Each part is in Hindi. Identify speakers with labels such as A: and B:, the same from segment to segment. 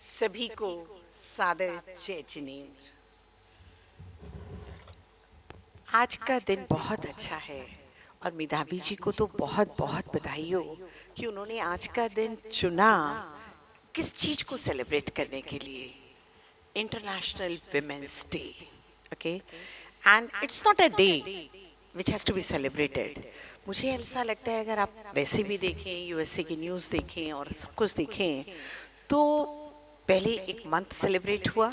A: सभी को सादर जय जिनेन्द्र। आज का दिन बहुत अच्छा है और मिताभी जी को तो बहुत बहुत बधाई हो कि उन्होंने आज का दिन चुना किस चीज को सेलिब्रेट करने के लिए। International women's day, okay, and it's not a day which has to be celebrated. मुझे ऐसा लगता है अगर आप वैसे भी देखें, यूएसए की न्यूज़ देखें और सब कुछ देखें, तो पहले एक मंथ सेलिब्रेट हुआ,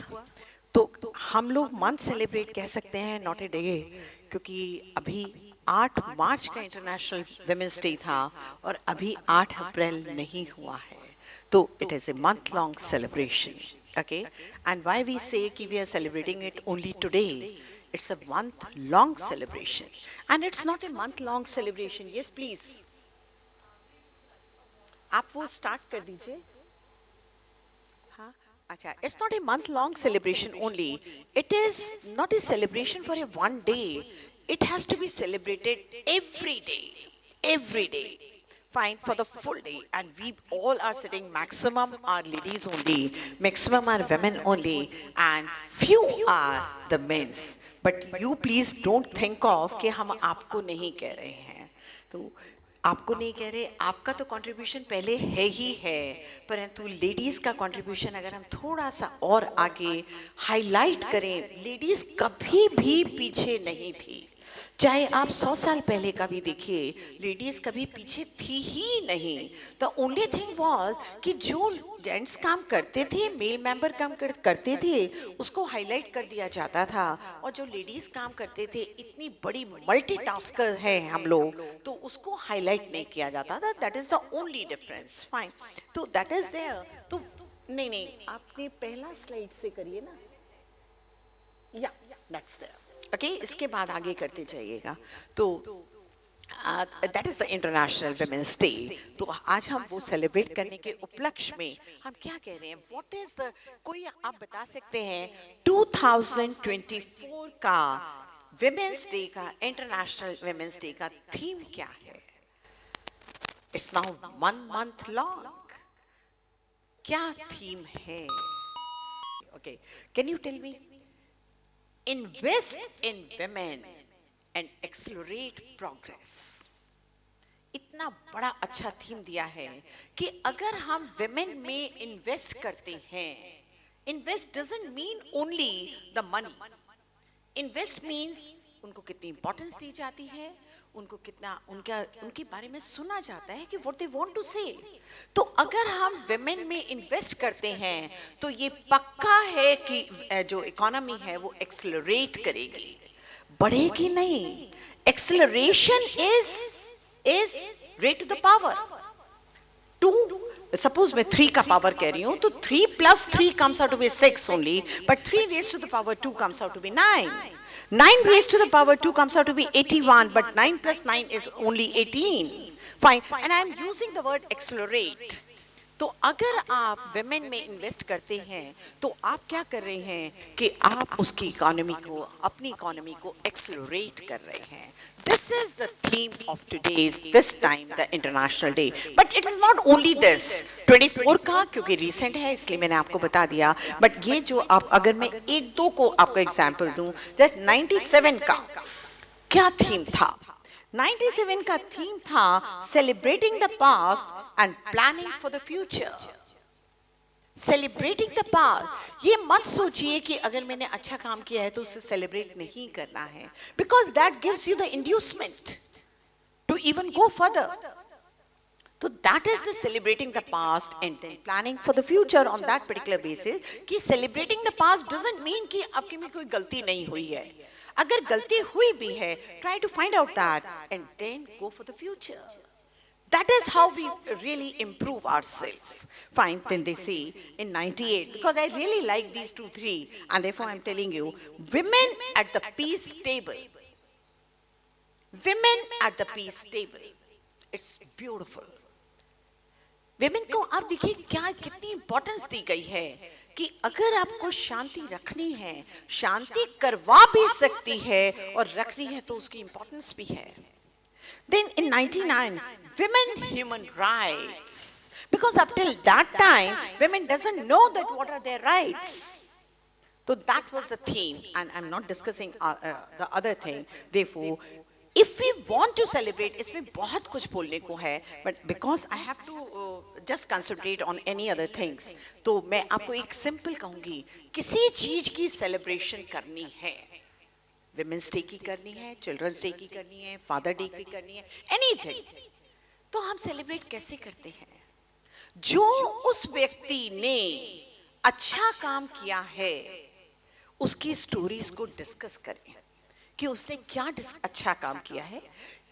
A: तो हम लोग मंथ सेलिब्रेट कह सकते हैं, नॉट ए डे, क्योंकि अभी 8 मार्च का इंटरनेशनल विमेंस डे था और अभी 8 अप्रैल नहीं हुआ है, तो it is a month long celebration, okay? And why we say कि we are celebrating it only today? It's a month long celebration, and it's not a month long celebration. Yes, please. आप वो स्टार्ट कर दीजिए। हाँ, अच्छा, it's not a month long celebration only. It is not a celebration for a one day. It has to be celebrated every day, every day. Fine, for the full day, and we all are sitting, maximum are ladies only, maximum are women only, and few are the men's. But you please don't think of कि हम आपको नहीं कह रहे हैं, तो आपको नहीं कह रहे, आपका तो कंट्रीब्यूशन पहले है ही है, परंतु लेडीज़ का कंट्रीब्यूशन अगर हम थोड़ा सा और आगे हाईलाइट करें, लेडीज़ कभी भी पीछे नहीं थी। चाहे आप 100 साल पहले का भी देखिए, लेडीज़ कभी पीछे थी ही नहीं। द ओनली थिंग वाज कि जो जेंट्स काम करते थे, मेल मेंबर काम करते थे, उसको हाईलाइट कर दिया जाता था, और जो लेडीज़ काम करते थे, इतनी बड़ी मल्टीटास्कर हैं हम लोग, तो उसको हाईलाइट नहीं किया जाता था। That is the only difference. Fine, तो दैट इज़ देयर। तो नहीं, आपने पहला स्लाइड से करिए ना, या दैट्स देयर, ओके, इसके बाद आगे करते जाइएगा। तो that is the international women's day. तो आज हम वो सेलिब्रेट करने के उपलक्ष्य में हम क्या कह रहे हैं, व्हाट इज द, कोई आप बता सकते हैं 2024 का विमेंस डे का, इंटरनेशनल विमेंस डे का थीम क्या है? It's now 1 month long. क्या थीम है? Okay, can you tell me? Invest in women and accelerate progress। इतना बड़ा अच्छा थीम दिया है कि अगर हम women में इन्वेस्ट करते हैं, invest doesn't mean only the money, invest means उनको कितनी इंपॉर्टेंस दी जाती है, उनको कितना उनके बारे में सुना जाता है कि what they want to say। तो अगर हम women में इन्वेस्ट करते हैं तो ये पक्का है कि जो इकोनॉमी है वो एक्सेलरेट करेगी, बढ़ेगी नहीं। Acceleration is rate to the power 2। Suppose मैं 3 का पावर कह रही हूँ, तो 3 + 3 comes out to be 6 only, but 3 raised to the power 2 comes out to be 9। 9 raised to the power 2 comes out to be 81, but 9 + 9 is only 18। Fine, and I am using the word accelerate। तो अगर आप women में इन्वेस्ट करते हैं तो आप क्या कर रहे हैं कि आप उसकी इकोनॉमी को, अपनी इकोनॉमी को एक्सेलरेट कर रहे हैं। This is the theme of today's, this time, the International Day. But it is not only this, 24 का क्योंकि recent है इसलिए मैंने आपको बता दिया, but ये जो आप, अगर मैं 1-2 को आपको एग्जाम्पल दूं, जैसे 97 का क्या थीम था? 97 का थीम था celebrating the past and planning for the future. Celebrating the past, ये मत सोचिए कि अगर मैंने अच्छा काम किया है तो उसे सेलिब्रेट नहीं करना है, because that gives you the inducement to even go further. तो that is the celebrating the past and then planning for the future on that particular basis. कि celebrating the past doesn't mean कि आपके में कोई गलती नहीं हुई है। अगर गलती हुई भी है, try to find out that and then go for the future. That is how we really improve ourselves. Fine, then they say in 98, because I really like these 2-3, and therefore I'm telling you, women at the peace table. Women at the peace table. It's beautiful. Women को आप देखिए क्या, कितनी इंपॉर्टेंस दी गई है कि अगर आपको शांति रखनी है, शांति करवा भी सकती है और रखनी है तो उसकी इंपॉर्टेंस भी है। Then in 99, women human rights, Because up till that time, women doesn't know that what are their rights. So that was the theme, and I'm not discussing the other thing. Therefore, if we want to celebrate, इसमें बहुत कुछ बोलने को है, but because I have to just concentrate on any other things, तो मैं आपको एक simple कहूँगी, किसी चीज की celebration करनी है, Women's Day की करनी है, Children's Day की करनी है, Father Day की करनी है, anything, तो हम celebrate कैसे करते हैं? जो उस व्यक्ति ने अच्छा काम किया है, उसकी स्टोरीज को डिस्कस करें कि उसने क्या अच्छा काम किया है,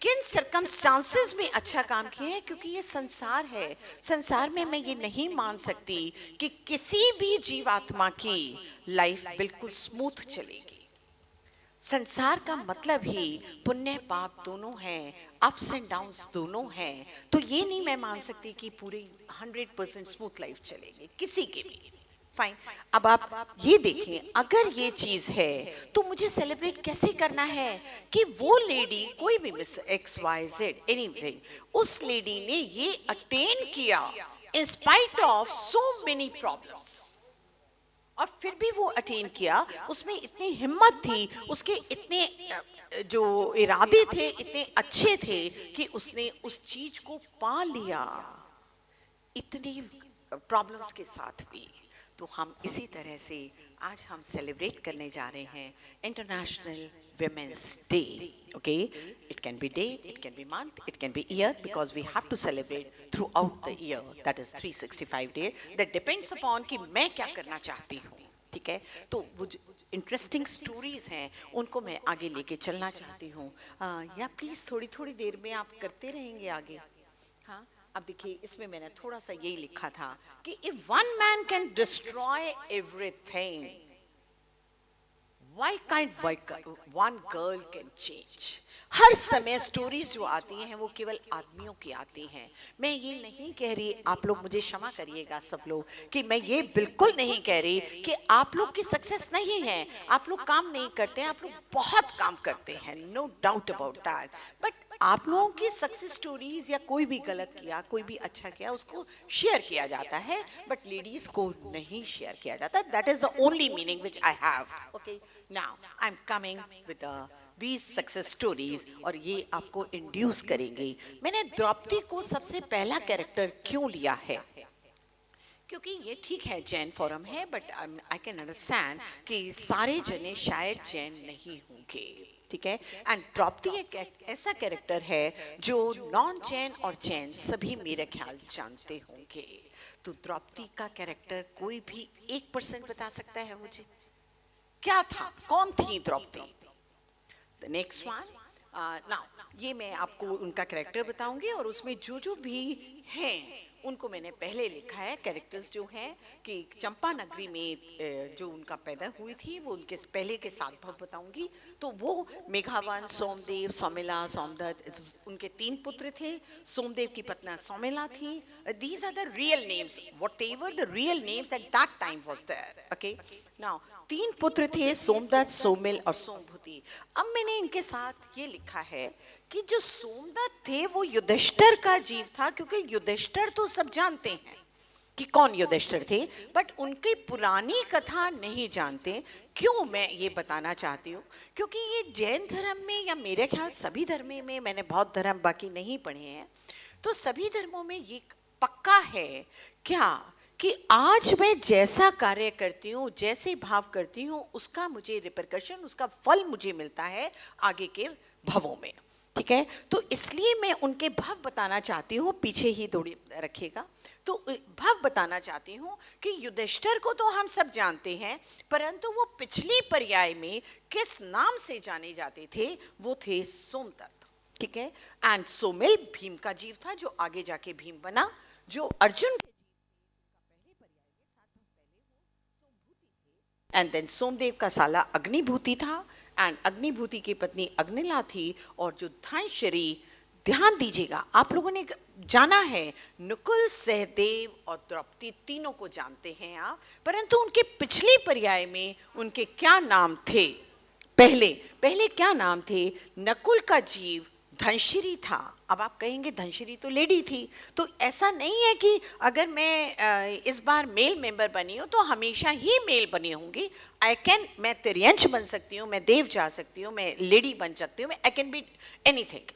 A: किन सर्कमस्टांसेस में अच्छा काम किया है, क्योंकि ये संसार है, संसार में मैं ये नहीं मान सकती कि किसी भी जीवात्मा की लाइफ बिल्कुल स्मूथ चलेगी। संसार का मतलब ही पुण्य पाप दोनों हैं, अप्स एंड डाउन्स दोनों हैं, तो ये नहीं मैं मान सकती कि पूरी 100% स्मूथ लाइफ चलेगी किसी की भी। फाइन, अब आप ये देखें, अगर ये चीज है तो मुझे सेलिब्रेट कैसे करना है कि वो लेडी, कोई भी मिस XYZ एनीथिंग, उस लेडी ने ये अटेन किया in spite of so many problems, और फिर भी वो अटेन किया, उसमें इतनी हिम्मत थी, उसके इतने जो इरादे थे इतने अच्छे थे कि उसने उस चीज को पा लिया इतनी प्रॉब्लम्स के साथ भी। तो हम इसी तरह से आज हम सेलिब्रेट करने जा रहे हैं international Women's Day. Okay, it can be day, it can be month, it can be year, because we have to celebrate throughout the year. That is 365 days. That depends upon कि मैं क्या करना चाहती हूँ, ठीक है? तो वो इंटरेस्टिंग स्टोरीज हैं, उनको मैं आगे लेके चलना चाहती हूँ। या प्लीज थोड़ी थोड़ी देर में आप करते रहेंगे आगे। हाँ, अब देखिए, इसमें मैंने थोड़ा सा यही लिखा था कि if one man can destroy everything, why can't one girl can change? हर समय स्टोरीज जो आती हैं वो केवल आदमियों की आती हैं। मैं ये नहीं कह रही, आप लोग मुझे क्षमा करिएगा सब लोग, कि मैं ये बिल्कुल नहीं कह रही कि आप लोग की सक्सेस नहीं है, आप लोग काम नहीं करते हैं, आप लोग बहुत काम करते हैं, no doubt about that, but आप लोगों की सक्सेस स्टोरीज या कोई भी गलत किया, कोई भी अच्छा किया, उसको शेयर किया जाता है, बट लेडीज को नहीं शेयर किया जाता। That is the only meaning which I have. Okay, now I am coming with these success stories, और ये आपको इंड्यूस करेंगे। मैंने द्रौपदी को सबसे पहला कैरेक्टर क्यों लिया है, क्योंकि ये ठीक है जैन फॉरम है, बट आई कैन अंडरस्टैंड कि सारे जने शायद जैन नहीं होंगे, ठीक है? एंड द्रौपदी एक ऐसा कैरेक्टर है जो नॉन जैन और जैन सभी मेरे ख्याल जानते होंगे। तो द्रौपदी का कैरेक्टर कोई भी 1% बता सकता है मुझे? क्या था, कौन थी Draupadi? The next one, now ये मैं आपको उनका कैरेक्टर बताऊंगी, और उसमें जो जो भी हैं उनको मैंने पहले लिखा है। कैरेक्टर्स जो हैं कि चंपा नगरी में जो उनका पैदा हुई थी, वो उनके पहले के 7 भाव बताऊंगी। तो वो मेघावन, सोमदेव, सौमिला, सोमदत्त, उनके 3 पुत्र थे। सोमदेव की पत्नी सौमिला थी। These are the real names, whatever the real names at that time was there. Okay, now 3 पुत्र थे, सोमदत्त, सोमिल और सोमभूति। अब मैंने इनके साथ ये लिखा है कि जो सोमदत्त थे वो युधिष्ठिर का जीव था, क्योंकि युधिष्ठिर तो सब जानते हैं कि कौन युधिष्ठिर थे, बट उनकी पुरानी कथा नहीं जानते। क्यों मैं ये बताना चाहती हूँ, क्योंकि ये जैन धर्म में, या मेरे ख्याल सभी धर्म में, मैंने बौद्ध धर्म बाकी नहीं पढ़े हैं, तो सभी धर्मों में ये पक्का है क्या कि आज मैं जैसा कार्य करती हूँ, जैसे भाव करती हूँ, उसका मुझे रिपरकशन, उसका फल मुझे मिलता है आगे के भवों में, ठीक है? तो इसलिए मैं उनके भाव बताना चाहती हूँ, पीछे ही थोड़ी रखिएगा। तो भाव बताना चाहती हूँ कि युधिष्ठिर को तो हम सब जानते हैं, परंतु वो पिछली पर्याय में किस नाम से जाने जाते थे, वो थे सोमदत्त, ठीक है? एंड सोमिल भीम का जीव था, जो आगे जाके भीम बना, जो अर्जुन, एंड देन सोमदेव का साला अग्निभूति था, एंड अग्निभूति की पत्नी अग्निला थी, और जो धनश्री, ध्यान दीजिएगा, आप लोगों ने जाना है नकुल, सहदेव और द्रौपदी तीनों को जानते हैं आप, परंतु उनके पिछले पर्याय में उनके क्या नाम थे? पहले क्या नाम थे? नकुल का जीव धनश्री था। अब आप कहेंगे धनश्री तो लेडी थी, तो ऐसा नहीं है कि अगर मैं इस बार मेल मेंबर बनी हूँ तो हमेशा ही मेल बनी होंगी। मैं तिर्यंश बन सकती हूँ, मैं देव जा सकती हूँ, मैं लेडी बन सकती हूँ, आई कैन बी एनीथिंग।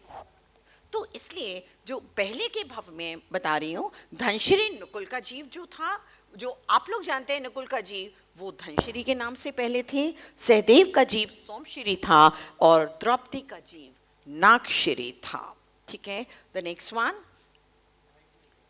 A: तो इसलिए जो पहले के भाव में बता रही हूँ, धनश्री नकुल का जीव जो था, जो आप लोग जानते हैं नकुल का जीव, वो धनश्री के नाम से पहले थे। सहदेव का जीव सोमश्री था और द्रौपदी का जीव नागश्री था। ठीक है, the next one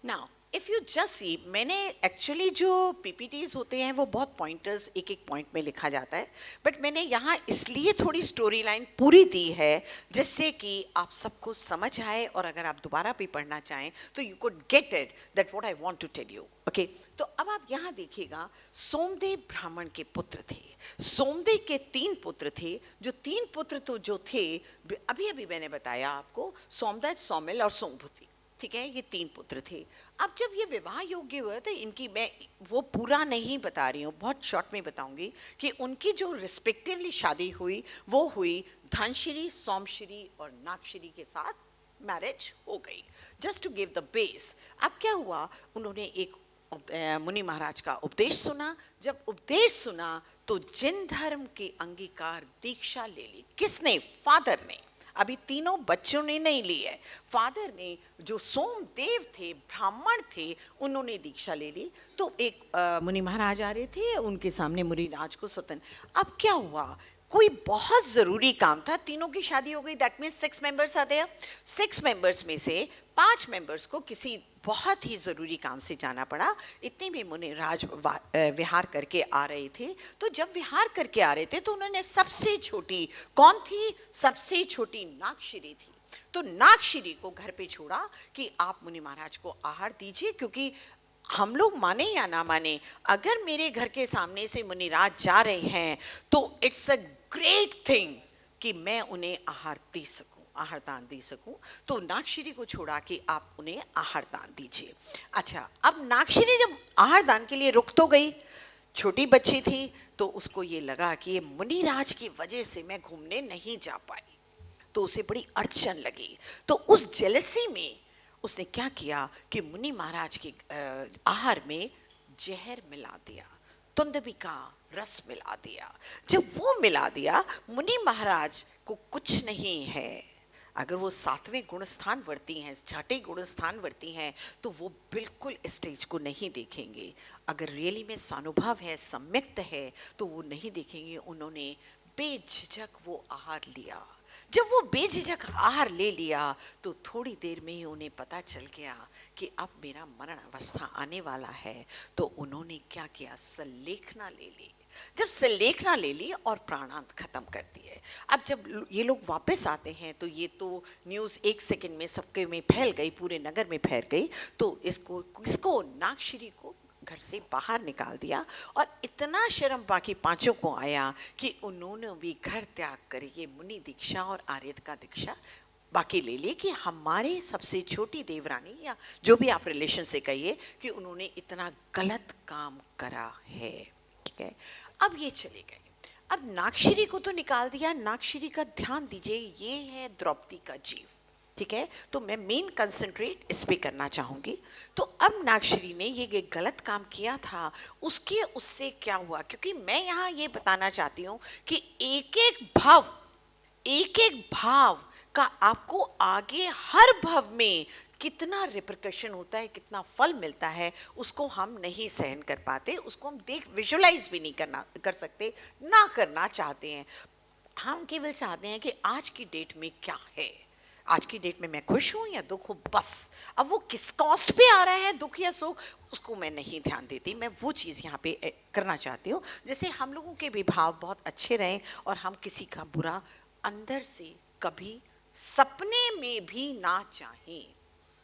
A: now if you just see, मैंने एक्चुअली जो पीपीटीज होते हैं वो बहुत पॉइंटर्स एक एक पॉइंट में लिखा जाता है, बट मैंने यहाँ इसलिए थोड़ी स्टोरी लाइन पूरी दी है जिससे कि आप सबको समझ आए, और अगर आप दोबारा भी पढ़ना चाहें तो you could get it that what I want to tell you. Okay, तो अब आप यहाँ देखिएगा, सोमदेव ब्राह्मण के पुत्र थे। सोमदेव के 3 पुत्र थे। जो 3 पुत्र तो जो थे, अभी अभी मैंने बताया आपको, सोमदत्त, सौमिल और सोमभूति। ठीक है, ये 3 पुत्र थे। अब जब ये विवाह योग्य हुए तो इनकी, मैं वो पूरा नहीं बता रही हूँ, बहुत शॉर्ट में बताऊंगी कि उनकी जो रिस्पेक्टिवली शादी हुई वो हुई धनश्री, सोमश्री और नागश्री के साथ मैरिज हो गई। Just to give the base. अब क्या हुआ, उन्होंने एक मुनि महाराज का उपदेश सुना। जब उपदेश सुना तो जिन धर्म के अंगीकार दीक्षा ले ली। किसने? फादर ने। अभी तीनों बच्चों ने नहीं ली है, फादर ने, जो सोमदेव थे, ब्राह्मण थे, उन्होंने दीक्षा ले ली। तो एक मुनि महाराज आ रहे थे, उनके सामने मुनिराज को सतन। अब क्या हुआ, कोई बहुत ज़रूरी काम था, तीनों की शादी हो गई, दैट मीन्स 6 मेंबर्स आते हैं। 6 मेंबर्स में से 5 मेंबर्स को किसी बहुत ही ज़रूरी काम से जाना पड़ा। इतने में मुनिराज विहार करके आ रहे थे। तो जब विहार करके आ रहे थे तो उन्होंने सबसे छोटी, कौन थी? सबसे छोटी नागश्री थी। तो नागश्री को घर पे छोड़ा कि आप मुनि महाराज को आहार दीजिए, क्योंकि हम लोग माने या ना माने, अगर मेरे घर के सामने से मुनिराज जा रहे हैं तो इट्स अ ग्रेट थिंग कि मैं उन्हें आहार दे सकूं, आहार दान दे सकूं। तो नागश्री को छोड़ा कि आप उन्हें आहार दान दीजिए। अच्छा, अब नागश्री जब आहार दान के लिए रुक तो गई, छोटी बच्ची थी, तो उसको ये लगा कि ये मुनिराज की वजह से मैं घूमने नहीं जा पाई, तो उसे बड़ी अड़चन लगी। तो उस जेलसी में उसने क्या किया कि मुनि महाराज के आहार में जहर मिला दिया, तुंदबिका रस मिला दिया। जब वो मिला दिया, मुनि महाराज को कुछ नहीं है, अगर वो 7वें गुण स्थान वर्ती हैं, 6ठे गुण स्थान वर्ती हैं, तो वो बिल्कुल स्टेज को नहीं देखेंगे। अगर रियली में सानुभव है, सम्यक्त है, तो वो नहीं देखेंगे। उन्होंने बेझिझक वो आहार लिया। जब वो बेझिझक आहार ले लिया तो थोड़ी देर में ही उन्हें पता चल गया कि अब मेरा मरण अवस्था आने वाला है। तो उन्होंने क्या किया? सल्लेखना ले ली। जब सल्लेखना ले ली और प्राणांत खत्म कर दिए। अब जब ये लोग वापस आते हैं तो ये तो न्यूज़ 1 सेकंड में सबके में फैल गई, पूरे नगर में फैल गई। तो इसको नागश्री को घर से बाहर निकाल दिया, और इतना शर्म बाकी 5 को आया कि उन्होंने भी घर त्याग करके मुनि दीक्षा और आर्यत का दीक्षा बाकी ले ली, कि हमारे सबसे छोटी देवरानी, या जो भी आप रिलेशन से कहिए, कि उन्होंने इतना गलत काम करा है। ठीक है, अब ये चले गए। अब नागश्री को तो निकाल दिया। नागश्री का ध्यान दीजिए, ये है द्रौपदी का जीव। ठीक है, तो मैं मेन कंसंट्रेट इस पे करना चाहूंगी। तो अब नागश्री ने ये गलत काम किया था, उससे क्या हुआ, क्योंकि मैं यहाँ ये बताना चाहती हूँ कि एक एक भाव का आपको आगे हर भाव में कितना रिपरकशन होता है, कितना फल मिलता है, उसको हम नहीं सहन कर पाते, उसको हम विजुलाइज भी नहीं कर सकते, ना करना चाहते हैं। हम केवल चाहते हैं कि आज की डेट में क्या है, आज की डेट में मैं खुश हूँ या दुख हूँ, बस। अब वो किस कॉस्ट पे आ रहा है, दुख या सुख, उसको मैं नहीं ध्यान देती। मैं वो चीज़ यहाँ पे करना चाहती हूँ जैसे हम लोगों के विभाव बहुत अच्छे रहें और हम किसी का बुरा अंदर से कभी सपने में भी ना चाहें।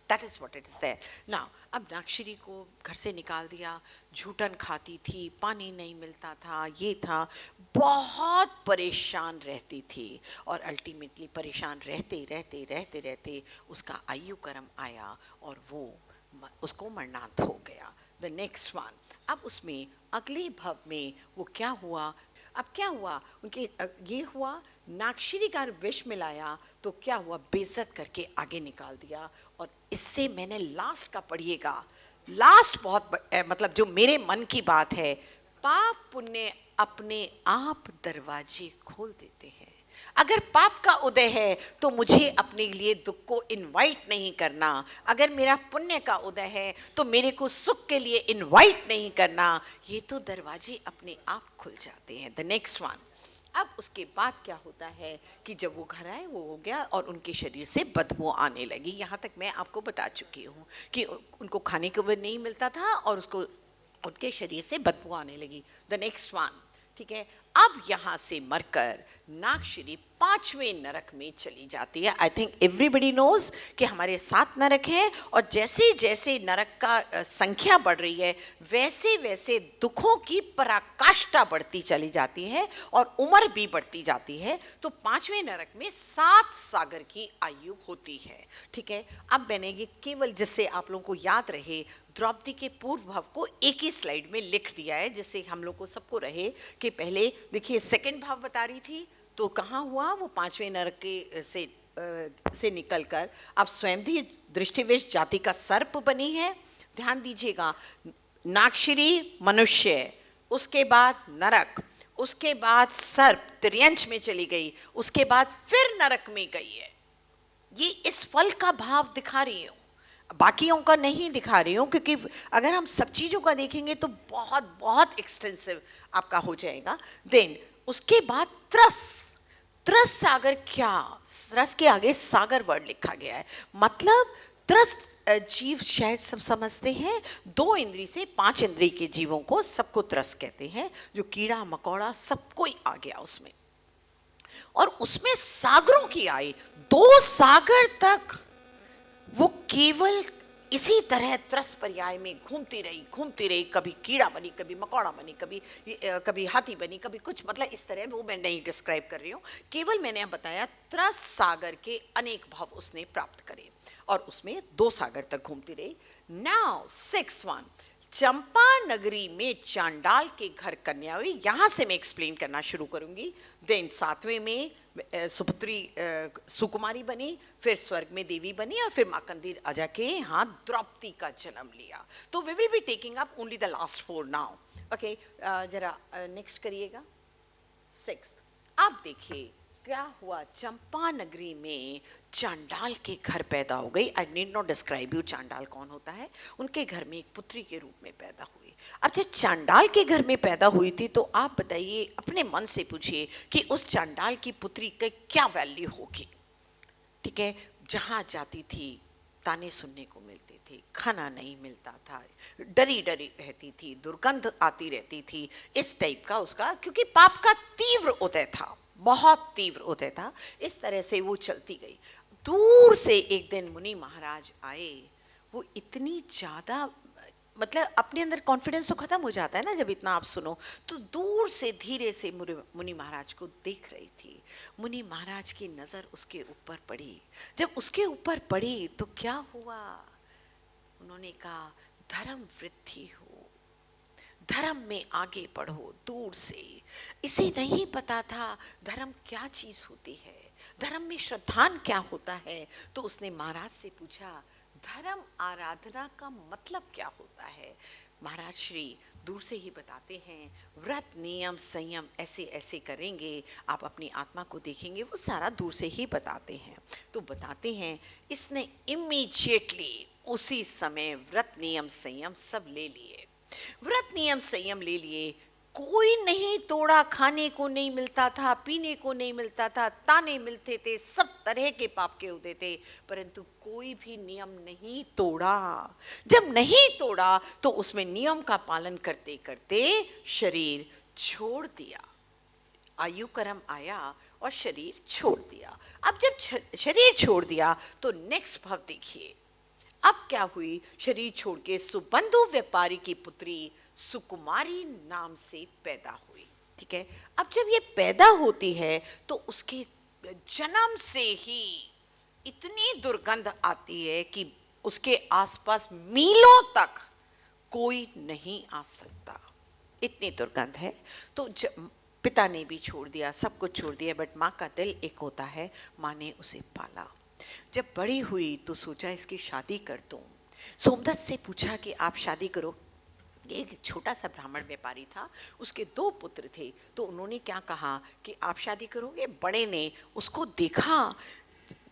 A: That is what it is there. Now, अब नागश्री को घर से निकाल दिया, झूठन खाती थी, पानी नहीं मिलता था, ये था, बहुत परेशान रहती थी, और अल्टीमेटली परेशान रहते उसका आयु कर्म आया और वो उसको मरणांत हो गया। द नेक्स्ट वन, अब उसमें अगले भव में वो क्या हुआ, अब क्या हुआ, उनके ये हुआ, नागश्री का विष मिलाया तो क्या हुआ, बेइज्जत करके आगे निकाल दिया। और इससे मैंने लास्ट का पढ़िएगा, लास्ट बहुत मतलब जो मेरे मन की बात है, पाप पुण्य अपने आप दरवाजे खोल देते हैं। अगर पाप का उदय है तो मुझे अपने लिए दुख को इनवाइट नहीं करना, अगर मेरा पुण्य का उदय है तो मेरे को सुख के लिए इनवाइट नहीं करना। ये तो दरवाजे अपने आप खुल जाते हैं। द नेक्स्ट वन, अब उसके बाद क्या होता है कि जब वो घर आए वो हो गया और उनके शरीर से बदबू आने लगी। यहाँ तक मैं आपको बता चुकी हूँ कि उनको खाने को भी नहीं मिलता था और उसको उनके शरीर से बदबू आने लगी। द नेक्स्ट वन, ठीक है, अब यहाँ से मरकर नागश्री 5वें नरक में चली जाती है। आई थिंक एवरीबडी नोज कि हमारे 7 नरक हैं और जैसे जैसे नरक का संख्या बढ़ रही है वैसे वैसे दुखों की पराकाष्ठा बढ़ती चली जाती है और उम्र भी बढ़ती जाती है। तो 5वें नरक में 7 सागर की आयु होती है। ठीक है, अब मैंने ये केवल जिससे आप लोगों को याद रहे द्रौपदी के पूर्व भाव को एक ही स्लाइड में लिख दिया है, जिससे हम लोग को सबको रहे कि पहले देखिए सेकंड भाव बता रही थी तो कहाँ हुआ, वो 5वें नरक के से निकलकर अब स्वयं भी दृष्टिविश जाति का सर्प बनी है। ध्यान दीजिएगा, नागश्री मनुष्य, उसके बाद नरक, उसके बाद सर्प त्रियंश में चली गई, उसके बाद फिर नरक में गई है। ये इस फल का भाव दिखा रही हूँ, बाकियों का नहीं दिखा रही हूँ, क्योंकि अगर हम सब चीज़ों का देखेंगे तो बहुत बहुत एक्सटेंसिव आपका हो जाएगा। देन उसके बाद त्रस, त्रस सागर, क्या त्रस के आगे सागर वर्ड लिखा गया है, मतलब त्रस जीव शायद सब समझते हैं, 2 इंद्री से 5 इंद्री के जीवों को सबको त्रस कहते हैं, जो कीड़ा मकोड़ा सब कोई आ गया उसमें। और उसमें सागरों की आई, 2 सागर तक वो केवल इसी तरह त्रस पर्याय में घूमती रही, कभी कीड़ा बनी, कभी मकोड़ा बनी, कभी हाथी बनी, कभी कुछ, मतलब इस तरह वो मैं नहीं डिस्क्राइब कर रही हूँ, केवल मैंने बताया त्रस सागर के अनेक भाव उसने प्राप्त करे और उसमें 2 सागर तक घूमती रही। नाउ 6th वन, चंपा नगरी में चांडाल के घर कन्या हुई। यहां से मैं एक्सप्लेन करना शुरू करूंगी। देन 7वें में सुपुत्री सुकुमारी बनी, फिर स्वर्ग में देवी बनी और फिर माकंदी राजा के यहाँ द्रौपदी का जन्म लिया। तो we will be taking up only the last 4 now. Okay, जरा नेक्स्ट करिएगा 6th। अब देखिए क्या हुआ, चंपा नगरी में चांडाल के घर पैदा हो गई। I need not describe you चांडाल कौन होता है। उनके घर में एक पुत्री के रूप में पैदा हुई। अब जब चांडाल के घर में पैदा हुई थी तो आप बताइए, अपने मन से पूछिए कि उस चांडाल की पुत्री का क्या वैल्यू होगी। ठीक है, जहाँ जाती थी ताने सुनने को मिलते थे, खाना नहीं मिलता था, डरी डरी रहती थी, दुर्गंध आती रहती थी, इस टाइप का उसका, क्योंकि पाप का तीव्र उदय था, बहुत तीव्र उदय था। इस तरह से वो चलती गई। दूर से एक दिन मुनि महाराज आए। वो इतनी ज्यादा, मतलब अपने अंदर कॉन्फिडेंस तो खत्म हो जाता है ना जब इतना आप सुनो, तो दूर से धीरे से मुनि महाराज को देख रही थी। मुनि महाराज की नजर उसके ऊपर पड़ी। जब उसके ऊपर पड़ी तो क्या हुआ, उन्होंने कहा धर्म वृद्धि हो, धर्म में आगे बढ़ो। दूर से, इसे नहीं पता था धर्म क्या चीज होती है, धर्म में श्रद्धान क्या होता है। तो उसने महाराज से पूछा धर्म आराधना का मतलब क्या होता है। महाराज श्री दूर से ही बताते हैं, व्रत नियम संयम ऐसे ऐसे करेंगे, आप अपनी आत्मा को देखेंगे, वो सारा दूर से ही बताते हैं। तो बताते हैं इसने इमीडिएटली उसी समय व्रत नियम संयम सब ले लिए। व्रत नियम संयम ले लिए, कोई नहीं तोड़ा, खाने को नहीं मिलता था, पीने को नहीं मिलता था, ताने मिलते थे, सब तरह के पाप के होते थे, परंतु कोई भी नियम नहीं तोड़ा। जब नहीं तोड़ा तो उसमें नियम का पालन करते करते शरीर छोड़ दिया, आयु कर्म आया और शरीर छोड़ दिया। अब जब शरीर छोड़ दिया तो नेक्स्ट भाव देखिए, अब क्या हुई, शरीर छोड़ के सुबंधु व्यापारी की पुत्री सुकुमारी नाम से पैदा हुई। ठीक है, अब जब ये पैदा होती है तो उसके जन्म से ही इतनी दुर्गंध आती है कि उसके आसपास मीलों तक कोई नहीं आ सकता, इतनी दुर्गंध है। तो पिता ने भी छोड़ दिया, सब कुछ छोड़ दिया, बट माँ का दिल एक होता है। माँ ने उसे पाला। जब बड़ी हुई तो सोचा इसकी शादी कर दूं। सोमदत्त से पूछा कि आप शादी करो। एक छोटा सा ब्राह्मण व्यापारी था, उसके 2 पुत्र थे, तो उन्होंने क्या कहा कि आप शादी करोगे। बड़े ने उसको देखा,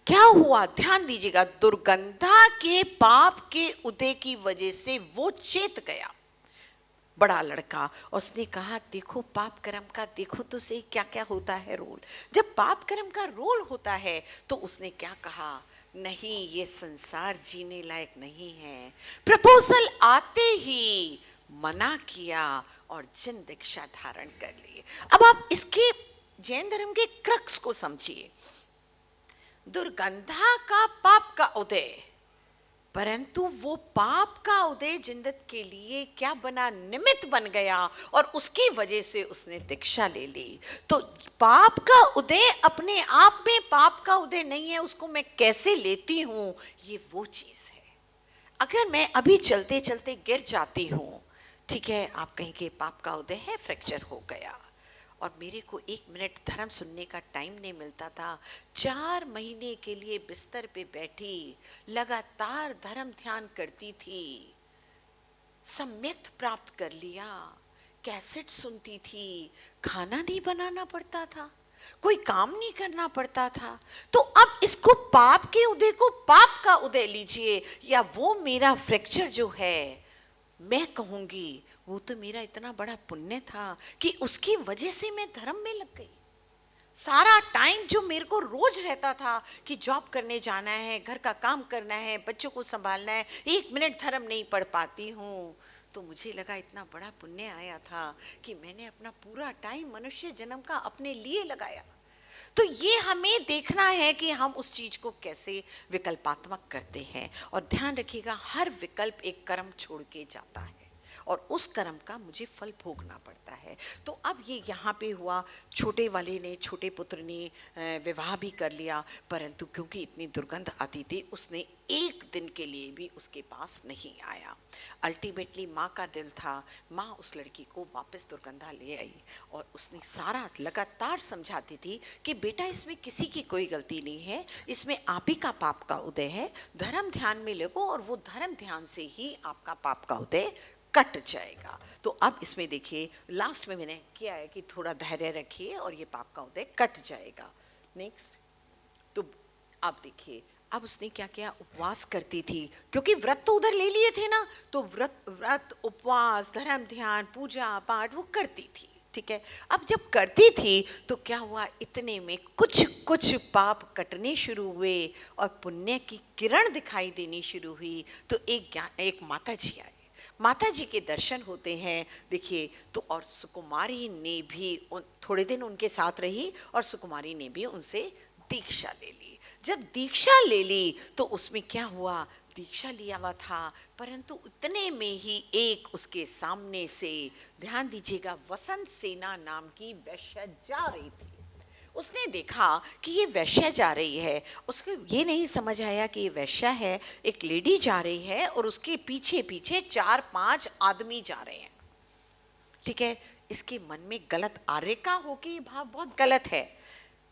A: क्या हुआ ध्यान दीजिएगा, दुर्गंधा के पाप के उदय की वजह से वो चेत गया बड़ा लड़का, और उसने कहा देखो पाप कर्म का देखो तो सही क्या क्या होता है रोल। जब पाप कर्म का रोल होता है तो उसने क्या कहा, नहीं ये संसार जीने लायक नहीं है। प्रपोजल आते ही मना किया और जिन दीक्षा धारण कर ली। अब आप इसके जैन धर्म के क्रक्स को समझिए। दुर्गंधा का पाप का उदय, परंतु वो पाप का उदय जिंदत के लिए क्या बना, निमित्त बन गया, और उसकी वजह से उसने दीक्षा ले ली। तो पाप का उदय अपने आप में पाप का उदय नहीं है, उसको मैं कैसे लेती हूं, ये वो चीज है। अगर मैं अभी चलते चलते गिर जाती हूं, ठीक है, आप कहीं के पाप का उदय है, फ्रैक्चर हो गया, और मेरे को 1 मिनट धर्म सुनने का टाइम नहीं मिलता था। 4 महीने के लिए बिस्तर पे बैठी लगातार धर्म ध्यान करती थी, सम्यक प्राप्त कर लिया, कैसेट सुनती थी, खाना नहीं बनाना पड़ता था, कोई काम नहीं करना पड़ता था। तो अब इसको पाप के उदय को पाप का उदय लीजिए, या वो मेरा फ्रैक्चर जो है, मैं कहूंगी वो तो मेरा इतना बड़ा पुण्य था कि उसकी वजह से मैं धर्म में लग गई। सारा टाइम जो मेरे को रोज रहता था कि जॉब करने जाना है, घर का काम करना है, बच्चों को संभालना है, 1 मिनट धर्म नहीं पढ़ पाती हूँ, तो मुझे लगा इतना बड़ा पुण्य आया था कि मैंने अपना पूरा टाइम मनुष्य जन्म का अपने लिए लगाया। तो ये हमें देखना है कि हम उस चीज को कैसे विकल्पात्मक करते हैं। और ध्यान रखिएगा, हर विकल्प एक कर्म छोड़ के जाता है, और उस कर्म का मुझे फल भोगना पड़ता है। तो अब ये यहाँ पे हुआ, छोटे वाले ने, छोटे पुत्र ने विवाह भी कर लिया, परंतु क्योंकि इतनी दुर्गंध आती थी, उसने 1 दिन के लिए भी उसके पास नहीं आया। अल्टीमेटली माँ का दिल था, माँ उस लड़की को वापस दुर्गंधा ले आई, और उसने सारा लगातार समझाती थी कि बेटा इसमें किसी की कोई गलती नहीं है, इसमें आप ही का पाप का उदय है, धर्म ध्यान में लगो, और वो धर्म ध्यान से ही आपका पाप का उदय कट जाएगा। तो अब इसमें देखिए, लास्ट में मैंने किया है कि थोड़ा धैर्य रखिए और ये पाप का उदय कट जाएगा। नेक्स्ट, तो आप देखिए, अब उसने क्या किया, उपवास करती थी, क्योंकि व्रत तो उधर ले लिए थे ना, तो व्रत उपवास धर्म ध्यान पूजा पाठ वो करती थी, ठीक है। अब जब करती थी तो क्या हुआ, इतने में कुछ कुछ पाप कटने शुरू हुए और पुण्य की किरण दिखाई देनी शुरू हुई। तो एक माता जी आई, माता जी के दर्शन होते हैं, देखिए। तो और सुकुमारी ने भी थोड़े दिन उनके साथ रही, और सुकुमारी ने भी उनसे दीक्षा ले ली। जब दीक्षा ले ली तो उसमें क्या हुआ, दीक्षा लिया हुआ था, परंतु उतने में ही एक उसके सामने से, ध्यान दीजिएगा, वसंत सेना नाम की वैश्या जा रही थी। उसने देखा कि ये वैश्या जा रही है, उसको ये नहीं समझ आया कि ये वैश्या है, एक लेडी जा रही है, और उसके पीछे पीछे 4-5 आदमी जा रहे हैं, ठीक है। इसके मन में गलत आर्य का हो कि भाव बहुत गलत है,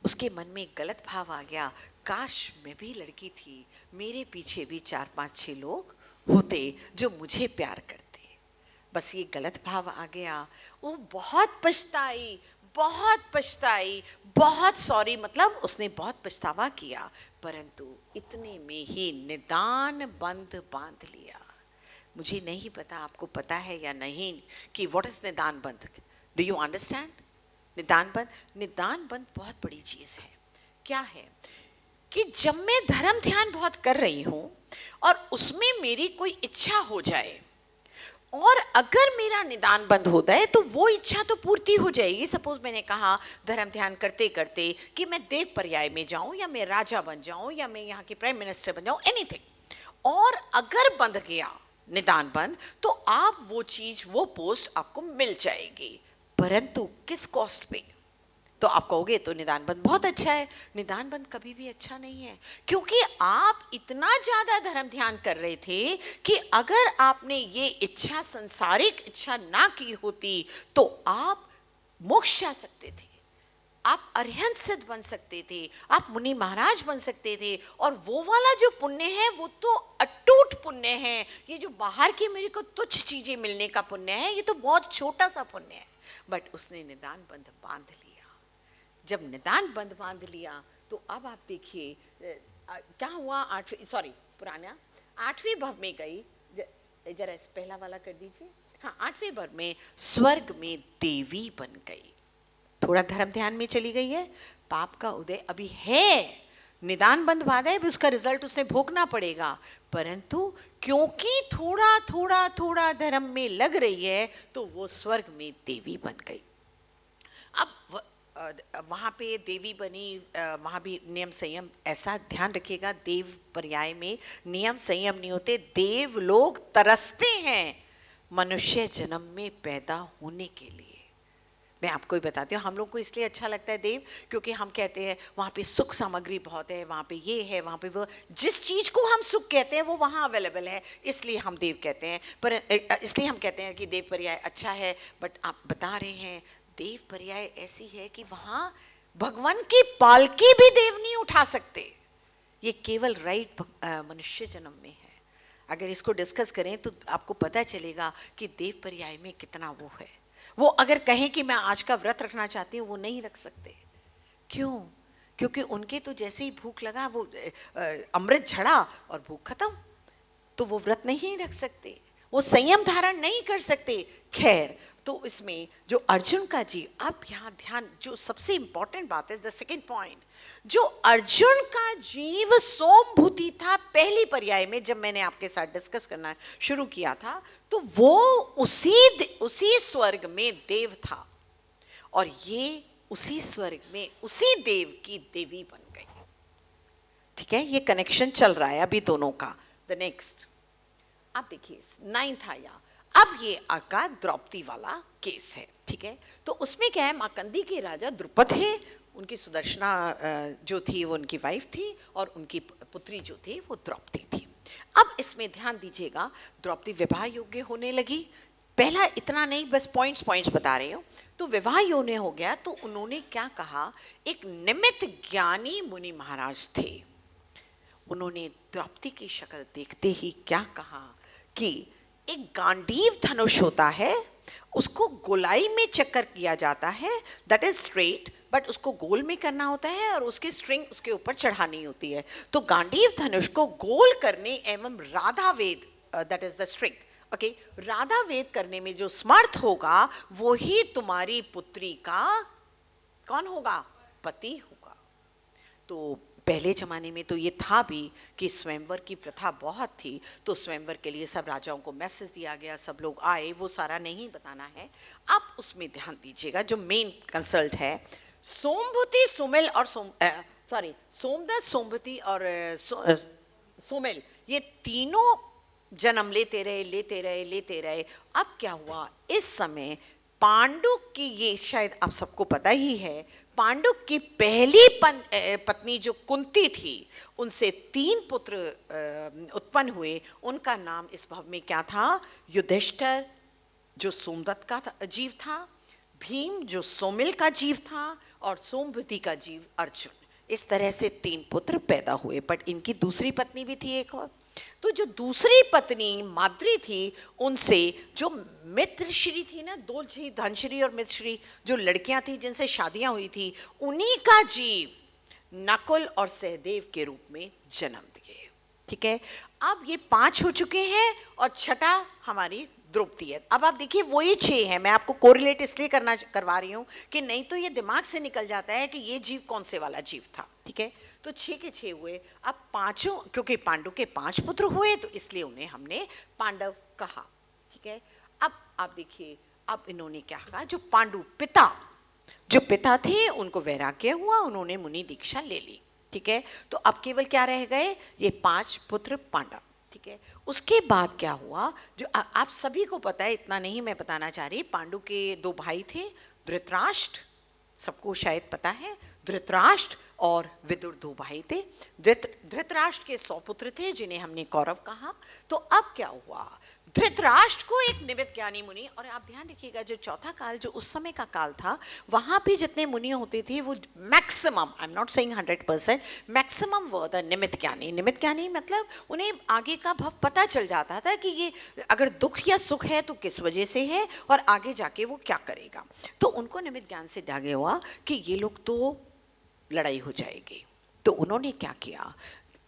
A: उसके मन में गलत भाव आ गया, काश मैं भी लड़की थी, मेरे पीछे भी 4-5-6 लोग होते जो मुझे प्यार करते। बस ये गलत भाव आ गया। वो बहुत पछताई, बहुत पछताई, बहुत सॉरी, मतलब उसने बहुत पछतावा किया, परंतु इतने में ही निदान बंध बांध लिया। मुझे नहीं पता आपको पता है या नहीं कि व्हाट इज निदान बंध, डू यू अंडरस्टैंड? निदान बंध बहुत बड़ी चीज है। क्या है कि जब मैं धर्म ध्यान बहुत कर रही हूं और उसमें मेरी कोई इच्छा हो जाए, और अगर मेरा निदान बंद होता है तो वो इच्छा तो पूर्ति हो जाएगी। सपोज मैंने कहा धर्म ध्यान करते करते कि मैं देव पर्याय में जाऊं, या मैं राजा बन जाऊं, या मैं यहाँ की प्राइम मिनिस्टर बन जाऊं, एनीथिंग, और अगर बंद गया निदान बंद, तो आप वो चीज, वो पोस्ट आपको मिल जाएगी, परंतु किस कॉस्ट पे? तो आप कहोगे तो निदान बंद बहुत अच्छा है। निदान बंद कभी भी अच्छा नहीं है, क्योंकि आप इतना ज्यादा धर्म ध्यान कर रहे थे कि अगर आपने ये इच्छा, संसारिक इच्छा ना की होती, तो आप मोक्ष जा सकते थे, आप अरिहंत सिद्ध बन सकते थे, आप मुनि महाराज बन सकते थे। और वो वाला जो पुण्य है वो तो अटूट पुण्य है। ये जो बाहर की मेरे को तुच्छ चीजें मिलने का पुण्य है, ये तो बहुत छोटा सा पुण्य है। बट उसने निदान बंध बांध लिया। जब निदान बंध बांध लिया तो अब आप देखिए क्या हुआ। पुराना 8वें भव में गई, जरा पहला वाला कर दीजिए। हाँ, 8वें भव में स्वर्ग में देवी बन गई। थोड़ा धर्म ध्यान में चली गई है, पाप का उदय अभी है, निदान बंध बाधा है, उसका रिजल्ट उसे भोगना पड़ेगा। परंतु क्योंकि थोड़ा थोड़ा थोड़ा धर्म में लग रही है तो वो स्वर्ग में देवी बन गई। अब वहाँ पे देवी बनी, वहाँ भी नियम संयम, ऐसा ध्यान रखिएगा, देव पर्याय में नियम संयम नहीं होते। देव लोग तरसते हैं मनुष्य जन्म में पैदा होने के लिए। मैं आपको ही बताती हूँ, हम लोग को इसलिए अच्छा लगता है देव, क्योंकि हम कहते हैं वहाँ पे सुख सामग्री बहुत है, वहाँ पे ये है, वहाँ पे वो, जिस चीज़ को हम सुख कहते हैं वो वहाँ अवेलेबल है, इसलिए हम देव कहते हैं। पर इसलिए हम कहते हैं कि देव पर्याय अच्छा है। बट आप बता रहे हैं देव पर्याय ऐसी है कि वहाँ भगवान की पालकी भी देव नहीं उठा सकते। ये केवल राइट मनुष्य जन्म में है। अगर इसको डिस्कस करें तो आपको पता चलेगा कि देव पर्याय में कितना वो है। वो अगर कहें कि मैं आज का व्रत रखना चाहती हूँ, वो नहीं रख सकते। क्यों? क्योंकि उनके तो जैसे ही भूख लगा, वो अमृत झड़ा और भूख खत्म, तो वो व्रत नहीं रख सकते, वो संयम धारण नहीं कर सकते। खैर, तो इसमें जो अर्जुन का जीव, अब यहाँ ध्यान, जो सबसे इंपॉर्टेंट बात है, द सेकेंड पॉइंट, जो अर्जुन का जीव सोमभूति था पहली पर्याय में, जब मैंने आपके साथ डिस्कस करना शुरू किया था, तो वो उसी स्वर्ग में देव था, और ये उसी स्वर्ग में उसी देव की देवी बन गई। ठीक है, ये कनेक्शन चल रहा है अभी दोनों का। द नेक्स्ट आप देखिए 9th आया। अब ये आका द्रौपदी वाला केस है। ठीक है, तो उसमें क्या है, माकंदी के राजा द्रुपद है, उनकी सुदर्शना जो थी वो उनकी वाइफ थी, और उनकी पुत्री जो थी वो द्रौपदी थी। अब इसमें ध्यान दीजिएगा, द्रौपदी विवाह योग्य होने लगी। पहला इतना नहीं, बस पॉइंट्स बता रही हूँ। तो विवाह योग्य हो गया तो उन्होंने क्या कहा, एक निमित्त ज्ञानी मुनि महाराज थे, उन्होंने द्रौपदी की शक्ल देखते ही क्या कहा कि एक गांडीव धनुष होता है, उसको गोलाई में चक्कर किया जाता है, दैट इज स्ट्रेट, बट उसको गोल में करना होता है और उसकी स्ट्रिंग उसके ऊपर चढ़ानी होती है। तो गांडीव धनुष को गोल करने एवं राधा वेद, that is the string, okay, राधा वेद करने में जो समर्थ होगा वो ही तुम्हारी पुत्री का कौन होगा, पति होगा। तो पहले जमाने में तो ये था भी कि स्वयंवर की प्रथा बहुत थी, तो स्वयंवर के लिए सब राजाओं को मैसेज दिया गया, सब लोग आए, वो सारा नहीं बताना है। आप उसमें ध्यान दीजिएगा, जो मेन कंसल्ट है, सोमभूति सुमिल और सोमदत्त, सोमभूति और सुमिल, ये तीनों जन्म लेते रहे। अब क्या हुआ, इस समय पांडु की, ये शायद आप सबको पता ही है, पांडु की पहली पत्नी जो कुंती थी, उनसे 3 पुत्र उत्पन्न हुए। उनका नाम इस भव में क्या था, युधिष्ठिर जो सोमदत्त का जीव था, भीम जो सोमिल का जीव था, और सोमभूति का जीव अर्जुन। इस तरह से 3 पुत्र पैदा हुए। बट इनकी दूसरी पत्नी भी थी एक और। तो जो दूसरी पत्नी माद्री थी, उनसे जो मित्रश्री थी ना, 2 धनश्री और मित्रश्री, जो लड़कियां थी जिनसे शादियां हुई थी, उन्हीं का जीव नकुल और सहदेव के रूप में जन्म दिए। ठीक है, अब ये 5 हो चुके हैं और छठा हमारी द्रौपदी है। अब आप देखिए वही 6 है। मैं आपको कोरिलेट इसलिए करवा रही हूँ कि नहीं तो ये दिमाग से निकल जाता है कि ये जीव कौन से वाला जीव था। ठीक है, तो 6 के 6 हुए। अब 5, क्योंकि पांडु के 5 पुत्र हुए तो इसलिए उन्हें हमने पांडव कहा। ठीक है, अब आप देखिए, अब इन्होंने क्या कहा, जो पांडु जो पिता थे उनको वैराग्य हुआ, उन्होंने मुनि दीक्षा ले ली। ठीक है, तो अब केवल क्या रह गए, ये 5 पुत्र पांडव। ठीक है, उसके बाद क्या हुआ, जो आप सभी को पता है, इतना नहीं मैं बताना चाह रही। पांडु के 2 भाई थे, धृतराष्ट्र, सबको शायद पता है, धृतराष्ट्र और विदुर 2 भाई थे। धृतराष्ट्र के 100 पुत्र थे जिन्हें हमने कौरव कहा। तो अब क्या हुआ, धृतराष्ट्र को एक निमित्त ज्ञानी मुनि, और आप ध्यान रखिएगा जो चौथा काल, जो उस समय का काल था, वहां भी जितने मुनि होते थे वो maximum, I am not saying 100%, maximum वो द निमित्त ज्ञानी। निमित्त ज्ञानी मतलब उन्हें आगे का भाव पता चल जाता था कि ये अगर दुख या सुख है तो किस वजह से है और आगे जाके वो क्या करेगा। तो उनको निमित्त ज्ञान से जागे हुआ कि ये लोग तो लड़ाई हो जाएगी। तो उन्होंने क्या किया,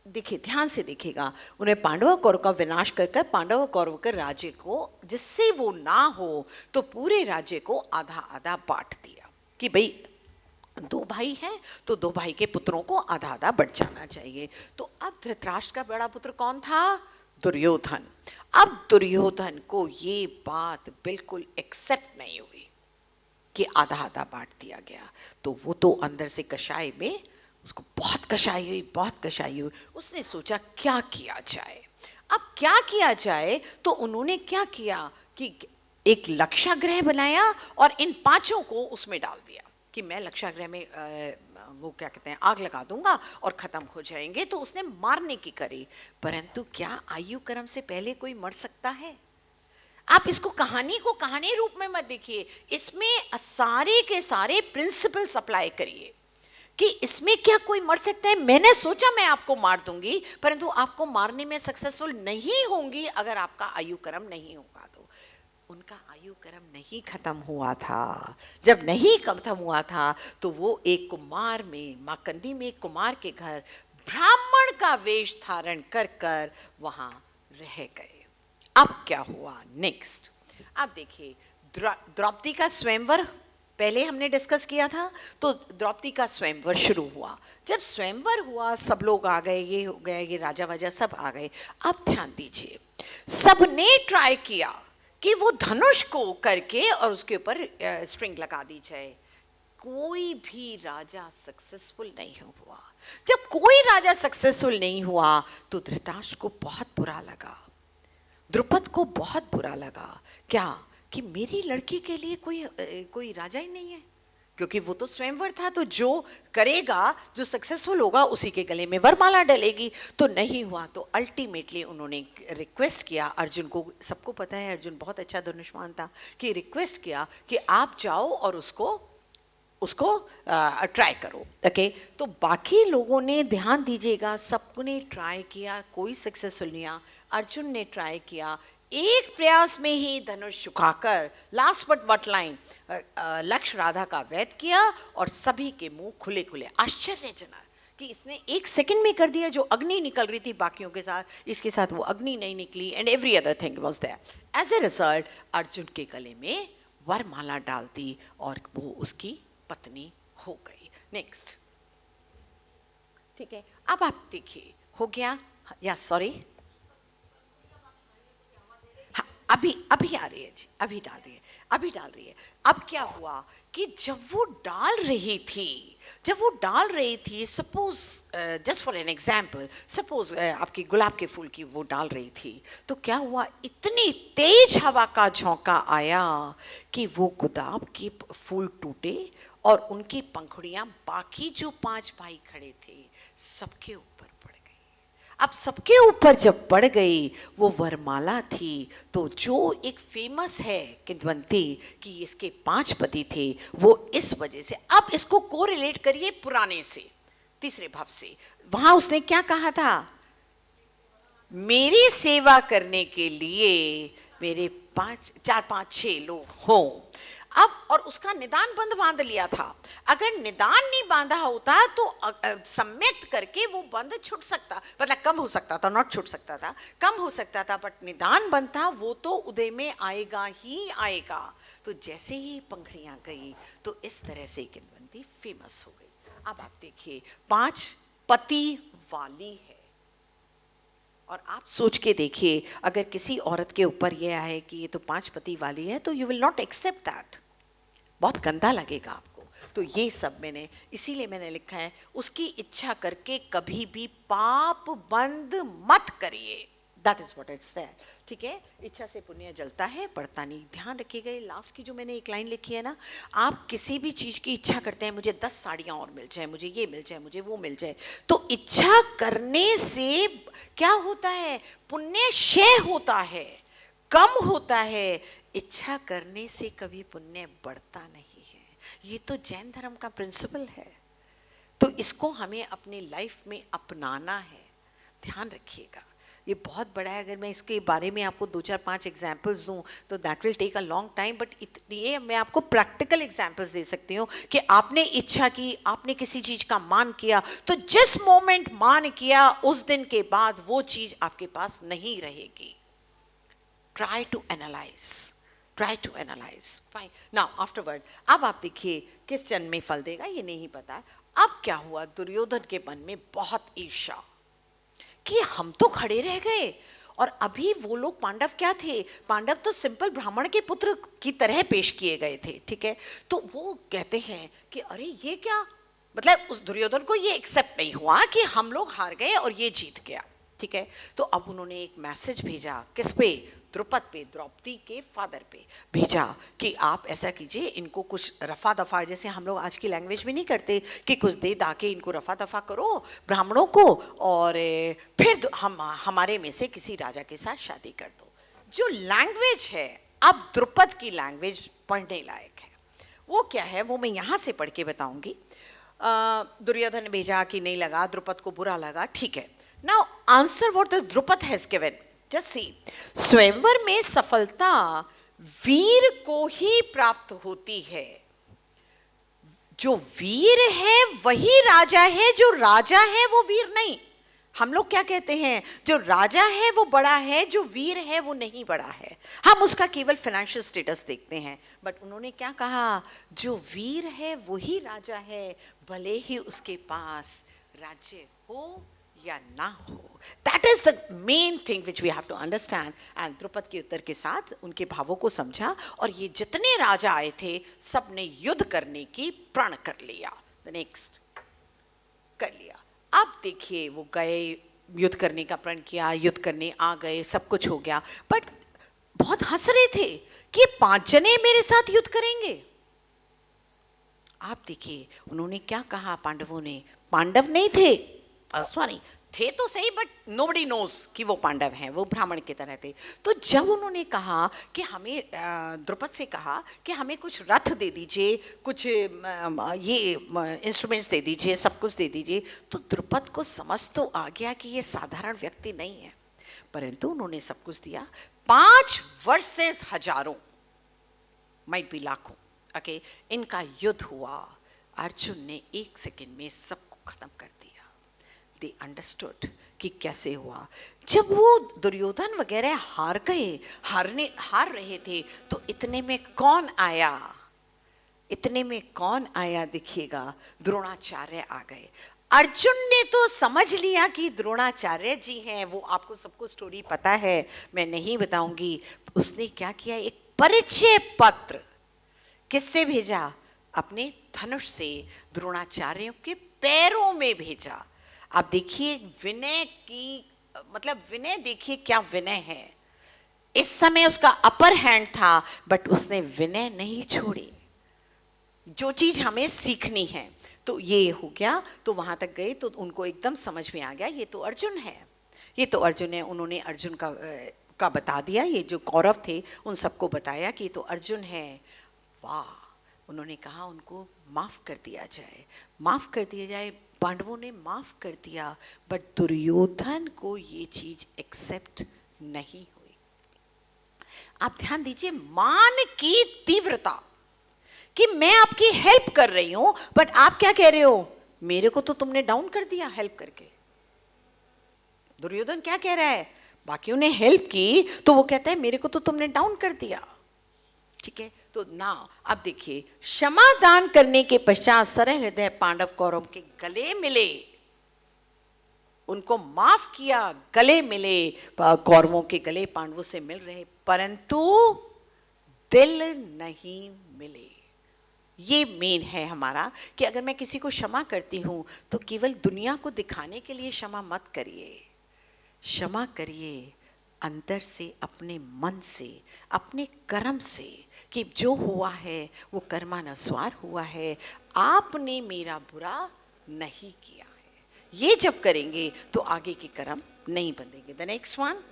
A: देखिए ध्यान से देखिएगा, उन्हें पांडव कौरव का विनाश कर कर पांडव कौरव के राज्य को, जिससे वो ना हो तो पूरे राज्य को आधा आधा बांट दिया कि भाई 2 भाई हैं तो 2 भाई के पुत्रों को आधा आधा बढ़ जाना चाहिए। तो अब धृतराष्ट्र का बड़ा पुत्र कौन था, दुर्योधन। अब दुर्योधन को ये बात बिल्कुल एक्सेप्ट नहीं हुई कि आधा आधा बांट दिया गया। तो वो तो अंदर से कषाय में, उसको बहुत कषाई हुई, बहुत कषाई हुई। उसने सोचा क्या किया जाए। अब क्या किया जाए, तो उन्होंने क्या किया कि एक लक्षागृह बनाया और इन 5 को उसमें डाल दिया कि मैं लक्षागृह में वो क्या कहते हैं आग लगा दूंगा और खत्म हो जाएंगे। तो उसने मारने की करी, परंतु क्या आयु कर्म से पहले कोई मर सकता है? आप इसको कहानी को कहानी रूप में मत देखिए, इसमें सारे के सारे प्रिंसिपल्स अप्लाई करिए कि इसमें क्या कोई मर सकता है। मैंने सोचा मैं आपको मार दूंगी, परंतु आपको मारने में सक्सेसफुल नहीं होंगी अगर आपका आयु कर्म नहीं होगा। तो उनका आयु कर्म नहीं खत्म हुआ था। जब नहीं खत्म हुआ था तो वो एक कुमार में, माकंदी में एक कुमार के घर ब्राह्मण का वेश धारण कर कर वहां रह गए। अब क्या हुआ नेक्स्ट, अब देखिए द्रौपदी का स्वयंवर पहले हमने डिस्कस किया था। तो द्रौपदी का स्वयंवर शुरू हुआ। जब स्वयंवर हुआ सब लोग आ गए, ये हो गया, ये राजा वाजा सब आ गए। अब ध्यान दीजिए, सबने ट्राई किया कि वो धनुष को करके और उसके ऊपर स्ट्रिंग लगा दी जाए। कोई भी राजा सक्सेसफुल नहीं हुआ। जब कोई राजा सक्सेसफुल नहीं हुआ तो धृतराष्ट्र को बहुत बुरा लगा, द्रुपद को बहुत बुरा लगा। क्या कि मेरी लड़की के लिए कोई राजा ही नहीं है, क्योंकि वो तो स्वयंवर था। तो जो करेगा, जो सक्सेसफुल होगा, उसी के गले में वरमाला डलेगी। तो नहीं हुआ। तो अल्टीमेटली उन्होंने रिक्वेस्ट किया अर्जुन को, सबको पता है अर्जुन बहुत अच्छा धनुष्मान था, कि रिक्वेस्ट किया कि आप जाओ और उसको ट्राई करो। ओके, तो बाकी लोगों ने, ध्यान दीजिएगा, सबने ट्राई किया, कोई सक्सेसफुल नहीं हुआ। अर्जुन ने ट्राई किया, एक प्रयास में ही धनुष झुकाकर लास्ट बट व्हाट लाइन लक्ष्य राधा का वैध किया और सभी के मुंह खुले खुले। आश्चर्यजनक कि इसने 1 सेकंड में कर दिया। जो अग्नि निकल रही थी बाकियों के साथ, इसके साथ वो अग्नि नहीं निकली, and every other thing was there. As a result Arjun के गले में वरमाला डाल दी और वो उसकी पत्नी हो गई। नेक्स्ट, ठीक है। अब आप देखिए, हो गया या सॉरी, अभी आ रही है जी, अभी डाल रही है। अब क्या हुआ कि जब वो डाल रही थी, suppose just for an example, suppose आपकी गुलाब के फूल की वो डाल रही थी, तो क्या हुआ, इतनी तेज हवा का झोंका आया कि वो गुलाब के फूल टूटे और उनकी पंखुड़ियां बाकी जो 5 भाई खड़े थे सबके ऊपर पड़ गई। अब सबके ऊपर जब पड़ गई, वो वरमाला थी। तो जो एक फेमस है किंवदंती कि इसके 5 पति थे, वो इस वजह से, अब इसको कोरिलेट करिए पुराने से, तीसरे भाव से। वहां उसने क्या कहा था, मेरी सेवा करने के लिए मेरे 4 5 6 लोग हों। अब और उसका निदान बंध बांध लिया था। अगर निदान नहीं बांधा होता तो सम्यक्त करके वो बंध छूट सकता, मतलब कम हो सकता था, नॉट छूट सकता था, कम हो सकता था, बट निदान बंध था, वो तो उदय में आएगा ही आएगा। तो जैसे ही पंखड़ियां गई तो इस तरह से किंवदंती फेमस हो गई। अब आप देखिए, 5 पति वाली है, और आप सोच के देखिए, अगर किसी औरत के ऊपर यह आए कि ये तो 5 पति वाली है, तो you will not accept that, बहुत गंदा लगेगा आपको। तो ये सब मैंने इसीलिए मैंने लिखा है, उसकी इच्छा करके कभी भी पाप बंद मत करिए, that is what it's there. ठीक है, इच्छा से पुण्य जलता है, बढ़ता नहीं। ध्यान रखिएगा, लास्ट की जो मैंने एक लाइन लिखी है ना, आप किसी भी चीज की इच्छा करते हैं, मुझे 10 साड़ियां और मिल जाए, मुझे ये मिल जाए, मुझे वो मिल जाए, तो इच्छा करने से क्या होता है, पुण्य क्षय होता है, कम होता है, इच्छा करने से कभी पुण्य बढ़ता नहीं है। ये तो जैन धर्म का प्रिंसिपल है, तो इसको हमें अपने लाइफ में अपनाना है, ध्यान रखिएगा। ये बहुत बड़ा है, अगर मैं इसके बारे में आपको 2-4-5 एग्जाम्पल्स दूं तो that will take a long time, but ये मैं आपको प्रैक्टिकल एग्जाम्पल्स दे सकती हूँ कि आपने इच्छा की, आपने किसी चीज़ का मान किया, तो जिस मोमेंट मान किया उस दिन के बाद वो चीज़ आपके पास नहीं रहेगी। Try to analyse fine now afterward. अब आप देखिए किस जन्म में फल देगा ये नहीं पता। अब क्या हुआ, दुर्योधन के मन में बहुत ईर्ष्या कि हम तो खड़े रह गए, और अभी वो लोग पांडव क्या थे, पांडव तो सिंपल ब्राह्मण के पुत्र की तरह पेश किए गए थे, ठीक है। तो वो कहते हैं कि अरे ये क्या, मतलब उस दुर्योधन को ये एक्सेप्ट नहीं हुआ कि हम लोग हार गए और ये जीत गया, ठीक है। तो अब उन्होंने एक मैसेज भेजा, किस पे, द्रुपद पे, द्रौपदी के फादर पे भेजा कि आप ऐसा कीजिए, इनको कुछ रफा दफा, जैसे हम लोग आज की लैंग्वेज में नहीं करते कि कुछ दे दाके इनको रफा दफा करो ब्राह्मणों को, और फिर हम हमारे में से किसी राजा के साथ शादी कर दो। जो लैंग्वेज है अब द्रुपद की लैंग्वेज पढ़ने लायक है। वो क्या है वो मैं यहाँ से पढ़ के बताऊंगी। दुर्योधन ने भेजा कि नहीं लगा, द्रुपद को बुरा लगा, ठीक है। Now answer what the Drupad has given, just see. स्वयंवर में सफलता वीर को ही प्राप्त होती है। जो वीर है वही राजा है, जो राजा है वो वीर नहीं। हम लोग क्या कहते हैं, जो राजा है वो बड़ा है, जो वीर है वो नहीं बड़ा है। हम उसका केवल फाइनेंशियल स्टेटस देखते हैं, बट उन्होंने क्या कहा, जो वीर है वही राजा है, भले ही उसके पास राज्य हो या ना हो। That is the main thing which we have to understand. And Drupad के उत्तर के साथ उनके भावों को समझा, और ये जितने राजा आए थे सब ने युद्ध करने की प्रण कर लिया। The next कर लिया। अब देखिए वो गए, युद्ध करने का प्रण किया, युद्ध करने आ गए, सब कुछ हो गया, बट बहुत हंस रहे थे कि 5 जने मेरे साथ युद्ध करेंगे। आप देखिए उन्होंने क्या कहा, पांडवों ने, पांडव नहीं थे, सॉरी थे तो सही, बट नोबडी नोज कि वो पांडव हैं, वो ब्राह्मण की तरह थे। तो जब उन्होंने कहा कि हमें, द्रुपद से कहा कि हमें कुछ रथ दे दीजिए, कुछ ये इंस्ट्रूमेंट्स दे दीजिए, सब कुछ दे दीजिए, तो द्रुपद को समझ तो आ गया कि ये साधारण व्यक्ति नहीं है, परंतु उन्होंने सब कुछ दिया। 5 वर्सेस हजारों, माइट बी लाखों, ओके, इनका युद्ध हुआ। अर्जुन ने 1 सेकेंड में सबको खत्म कर दिया। They understood कि कैसे हुआ। जब वो दुर्योधन वगैरह हार गए, हार रहे थे, तो इतने में कौन आया, देखिएगा, द्रोणाचार्य आ गए। अर्जुन ने तो समझ लिया कि द्रोणाचार्य जी हैं, वो आपको सबको स्टोरी पता है, मैं नहीं बताऊंगी। उसने क्या किया, एक परिचय पत्र किससे भेजा, अपने धनुष से द्रोणाचार्यों के पैरों में भेजा। आप देखिए विनय की, मतलब विनय, देखिए क्या विनय है। इस समय उसका अपर हैंड था, बट उसने विनय नहीं छोड़ी, जो चीज हमें सीखनी है। तो ये हो गया, तो वहां तक गए तो उनको एकदम समझ में आ गया ये तो अर्जुन है, ये तो अर्जुन है। उन्होंने अर्जुन का बता दिया, ये जो कौरव थे उन सबको बताया कि ये तो अर्जुन है। वाह, उन्होंने कहा उनको माफ कर दिया जाए, माफ कर दिया जाए। पांडवों ने माफ कर दिया, बट दुर्योधन को ये चीज एक्सेप्ट नहीं हुई। आप ध्यान दीजिए, मान की तीव्रता कि मैं आपकी हेल्प कर रही हूं, बट आप क्या कह रहे हो, मेरे को तो तुमने डाउन कर दिया हेल्प करके। दुर्योधन क्या कह रहा है, बाकियों ने हेल्प की तो वो कहता है मेरे को तो तुमने डाउन कर दिया, ठीक है। तो ना अब देखिए, क्षमा दान करने के पश्चात सरल हृदय पांडव कौरव के गले मिले, उनको माफ किया, गले मिले, कौरवों के गले पांडवों से मिल रहे, परंतु दिल नहीं मिले। ये मेन है हमारा कि अगर मैं किसी को क्षमा करती हूं तो केवल दुनिया को दिखाने के लिए क्षमा मत करिए, क्षमा करिए अंदर से, अपने मन से, अपने कर्म से, कि जो हुआ है वो कर्मानुसार हुआ है, आपने मेरा बुरा नहीं किया है। ये जब करेंगे तो आगे के कर्म नहीं बंधेंगे। द नेक्स्ट वन,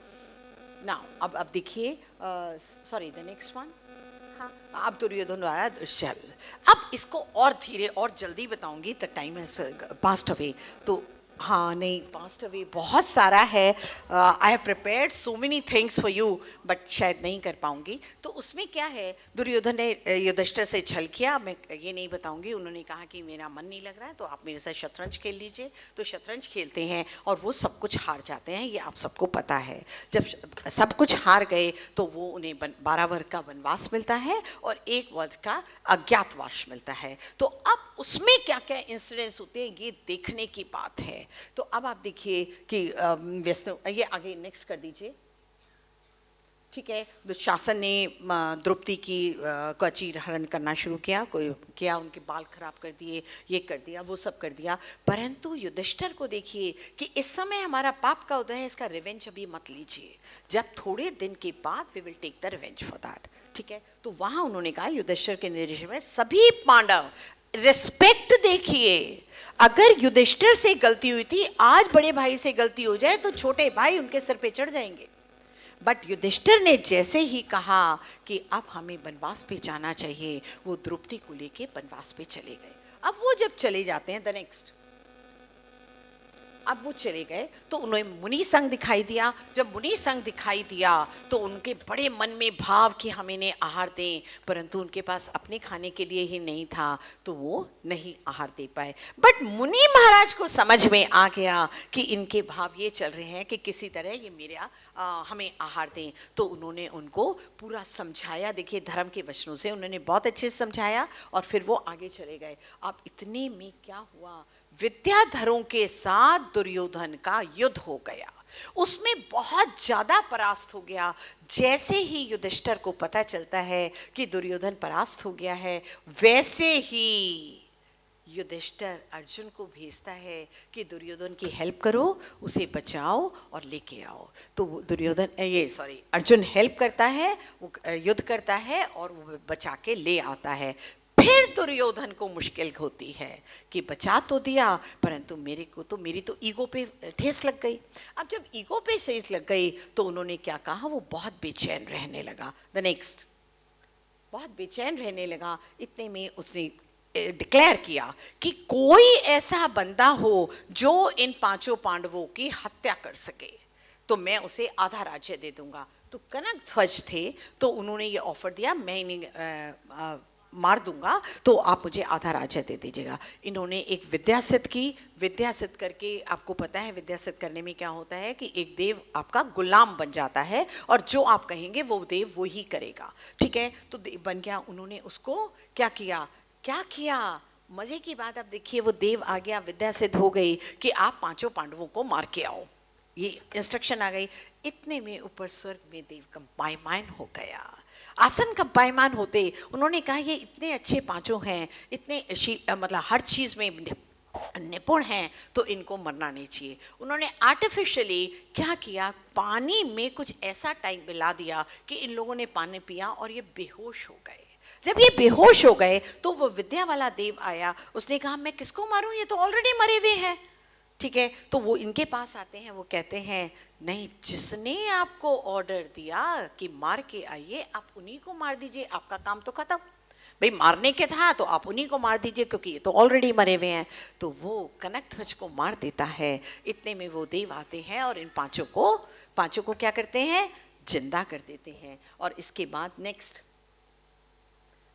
A: नाउ अब देखिए, सॉरी द नेक्स्ट वन। हाँ, अब दुर्योधन द्वारा चल, अब इसको और धीरे और जल्दी बताऊंगी, the time has passed away. तो हाँ नहीं, पास्ट अवे बहुत सारा है, I have prepared so many things for you, but शायद नहीं कर पाऊंगी। तो उसमें क्या है, दुर्योधन ने युधिष्ठिर से छल किया, मैं ये नहीं बताऊंगी। उन्होंने कहा कि मेरा मन नहीं लग रहा है तो आप मेरे साथ शतरंज खेल लीजिए। तो शतरंज खेलते हैं और वो सब कुछ हार जाते हैं, ये आप सबको पता है। जब सब कुछ हार गए तो वो उन्हें 12 वर्ष का वनवास मिलता है और 1 वर्ष का अज्ञातवास मिलता है। तो अब उसमें क्या क्या इंसिडेंट्स होते हैं ये देखने की बात है। तो अब आप देखिए कि विष्णु, ये आगे नेक्स्ट कर दीजिए। ठीक है, दुशासन ने द्रौपदी की का चीर हरण करना शुरू किया, उनके बाल खराब कर दिए, ये कर दिया, वो सब कर दिया। परंतु युधिष्ठिर को देखिए कि इस समय हमारा पाप का उदय है, इसका रिवेंज अभी मत लीजिए, जब थोड़े दिन के बाद we will take the revenge for that. ठीक है, तो वहां उन्होंने कहा युधिष्ठिर के निर्देश में सभी पांडव, रिस्पेक्ट देखिए, अगर युधिष्ठिर से गलती हुई थी, आज बड़े भाई से गलती हो जाए तो छोटे भाई उनके सिर पे चढ़ जाएंगे। बट युधिष्ठिर ने जैसे ही कहा कि अब हमें वनवास पे जाना चाहिए, वो द्रौपदी को लेके वनवास पे चले गए। अब वो जब चले जाते हैं, द नेक्स्ट, अब वो चले गए तो उन्हें मुनि संग दिखाई दिया। जब मुनि संग दिखाई दिया तो उनके बड़े मन में भाव कि हम इन्हें आहार दें, परंतु उनके पास अपने खाने के लिए ही नहीं था तो वो नहीं आहार दे पाए। बट मुनि महाराज को समझ में आ गया कि इनके भाव ये चल रहे हैं कि किसी तरह ये मेरा हमें आहार दें। तो उन्होंने उनको पूरा समझाया, देखिए धर्म के वचनों से उन्होंने बहुत अच्छे से समझाया और फिर वो आगे चले गए। अब इतने में क्या हुआ, विद्याधरों के साथ दुर्योधन का युद्ध हो गया, उसमें बहुत ज्यादा परास्त हो गया। जैसे ही युधिष्ठिर को पता चलता है कि दुर्योधन परास्त हो गया है, वैसे ही युधिष्ठिर अर्जुन को भेजता है कि दुर्योधन की हेल्प करो, उसे बचाओ और लेके आओ। तो अर्जुन हेल्प करता है, वो युद्ध करता है और वो बचा के ले आता है। फिर दुर्योधन को मुश्किल होती है कि बचा तो दिया, परंतु मेरी तो ईगो पे ठेस लग गई। अब जब ईगो पे ठेस लग गई तो उन्होंने क्या कहा, वो बहुत बेचैन रहने लगा। द नेक्स्ट, बहुत बेचैन रहने लगा। इतने में उसने डिक्लेयर किया कि कोई ऐसा बंदा हो जो इन 5 पांडवों की हत्या कर सके तो मैं उसे आधा राज्य दे दूंगा। तो कनक ध्वज थे तो उन्होंने ये ऑफर दिया, मैं इन्हें मार दूंगा तो आप मुझे आधा राज्य दे दीजिएगा। इन्होंने एक विद्या सिद्ध की, विद्या सिद्ध करके, आपको पता है विद्या सिद्ध करने में क्या होता है कि एक देव आपका गुलाम बन जाता है और जो आप कहेंगे वो देव वो ही करेगा। ठीक है, तो देव बन गया। उन्होंने उसको क्या किया, मजे की बात अब देखिए, वो देव आ गया, विद्या सिद्ध हो गई कि आप 5 पांडवों को मार के आओ, ये इंस्ट्रक्शन आ गई। इतने में ऊपर स्वर्ग में देव कंपायमान हो गया। आसन कंपायमान होते उन्होंने कहा ये इतने अच्छे 5 हैं, इतने मतलब हर चीज में निपुण हैं, तो इनको मरना नहीं चाहिए। उन्होंने आर्टिफिशियली क्या किया, पानी में कुछ ऐसा टाइम मिला दिया कि इन लोगों ने पानी पिया और ये बेहोश हो गए। जब ये बेहोश हो गए तो वो विद्या वाला देव आया, उसने कहा मैं किसको मारूं, ये तो ऑलरेडी मरे हुए हैं। ठीक है, तो वो इनके पास आते हैं, वो कहते हैं नहीं, जिसने आपको ऑर्डर दिया कि मार के आइए आप उन्हीं को मार दीजिए, आपका काम तो खत्म। भाई मारने के था तो आप उन्हीं को मार दीजिए क्योंकि ये तो ऑलरेडी मरे हुए हैं। तो वो कनक ध्वज को मार देता है। इतने में वो देव आते हैं और इन 5 को क्या करते हैं, जिंदा कर देते हैं। और इसके बाद नेक्स्ट,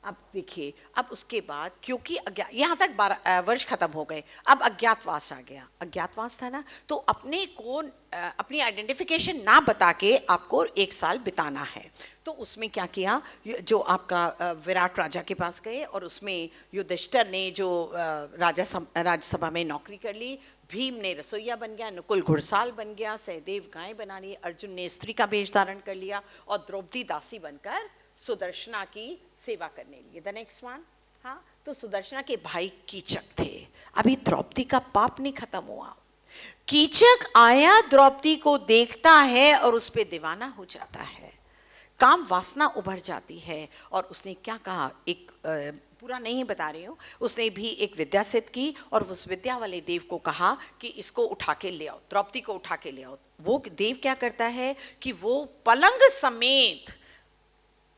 A: अब देखिए, अब उसके बाद क्योंकि यहाँ तक 12 वर्ष खत्म हो गए, अब अज्ञातवास आ गया। अज्ञातवास था ना, तो अपने को अपनी आइडेंटिफिकेशन ना बता के आपको 1 साल बिताना है। तो उसमें क्या किया, जो आपका विराट राजा के पास गए और उसमें युधिष्ठिर ने जो राज्यसभा में नौकरी कर ली, भीम ने रसोईया बन गया, नकुल घुड़साल बन गया, सहदेव गाय बना ली, अर्जुन ने स्त्री का वेश धारण कर लिया और द्रौपदी दासी बनकर सुदर्शना की सेवा करने लगे। द नेक्स्ट वन, हाँ, तो सुदर्शना के भाई कीचक थे। अभी द्रौपदी का पाप नहीं खत्म हुआ। कीचक आया, द्रौपदी को देखता है और उस पे दीवाना हो जाता है, काम वासना उभर जाती है। और उसने क्या कहा, एक पूरा नहीं बता रही हूँ, उसने भी एक विद्या सिद्ध की और उस विद्या वाले देव को कहा कि इसको उठा के ले आओ, द्रौपदी को उठा के ले आओ। वो देव क्या करता है कि वो पलंग समेत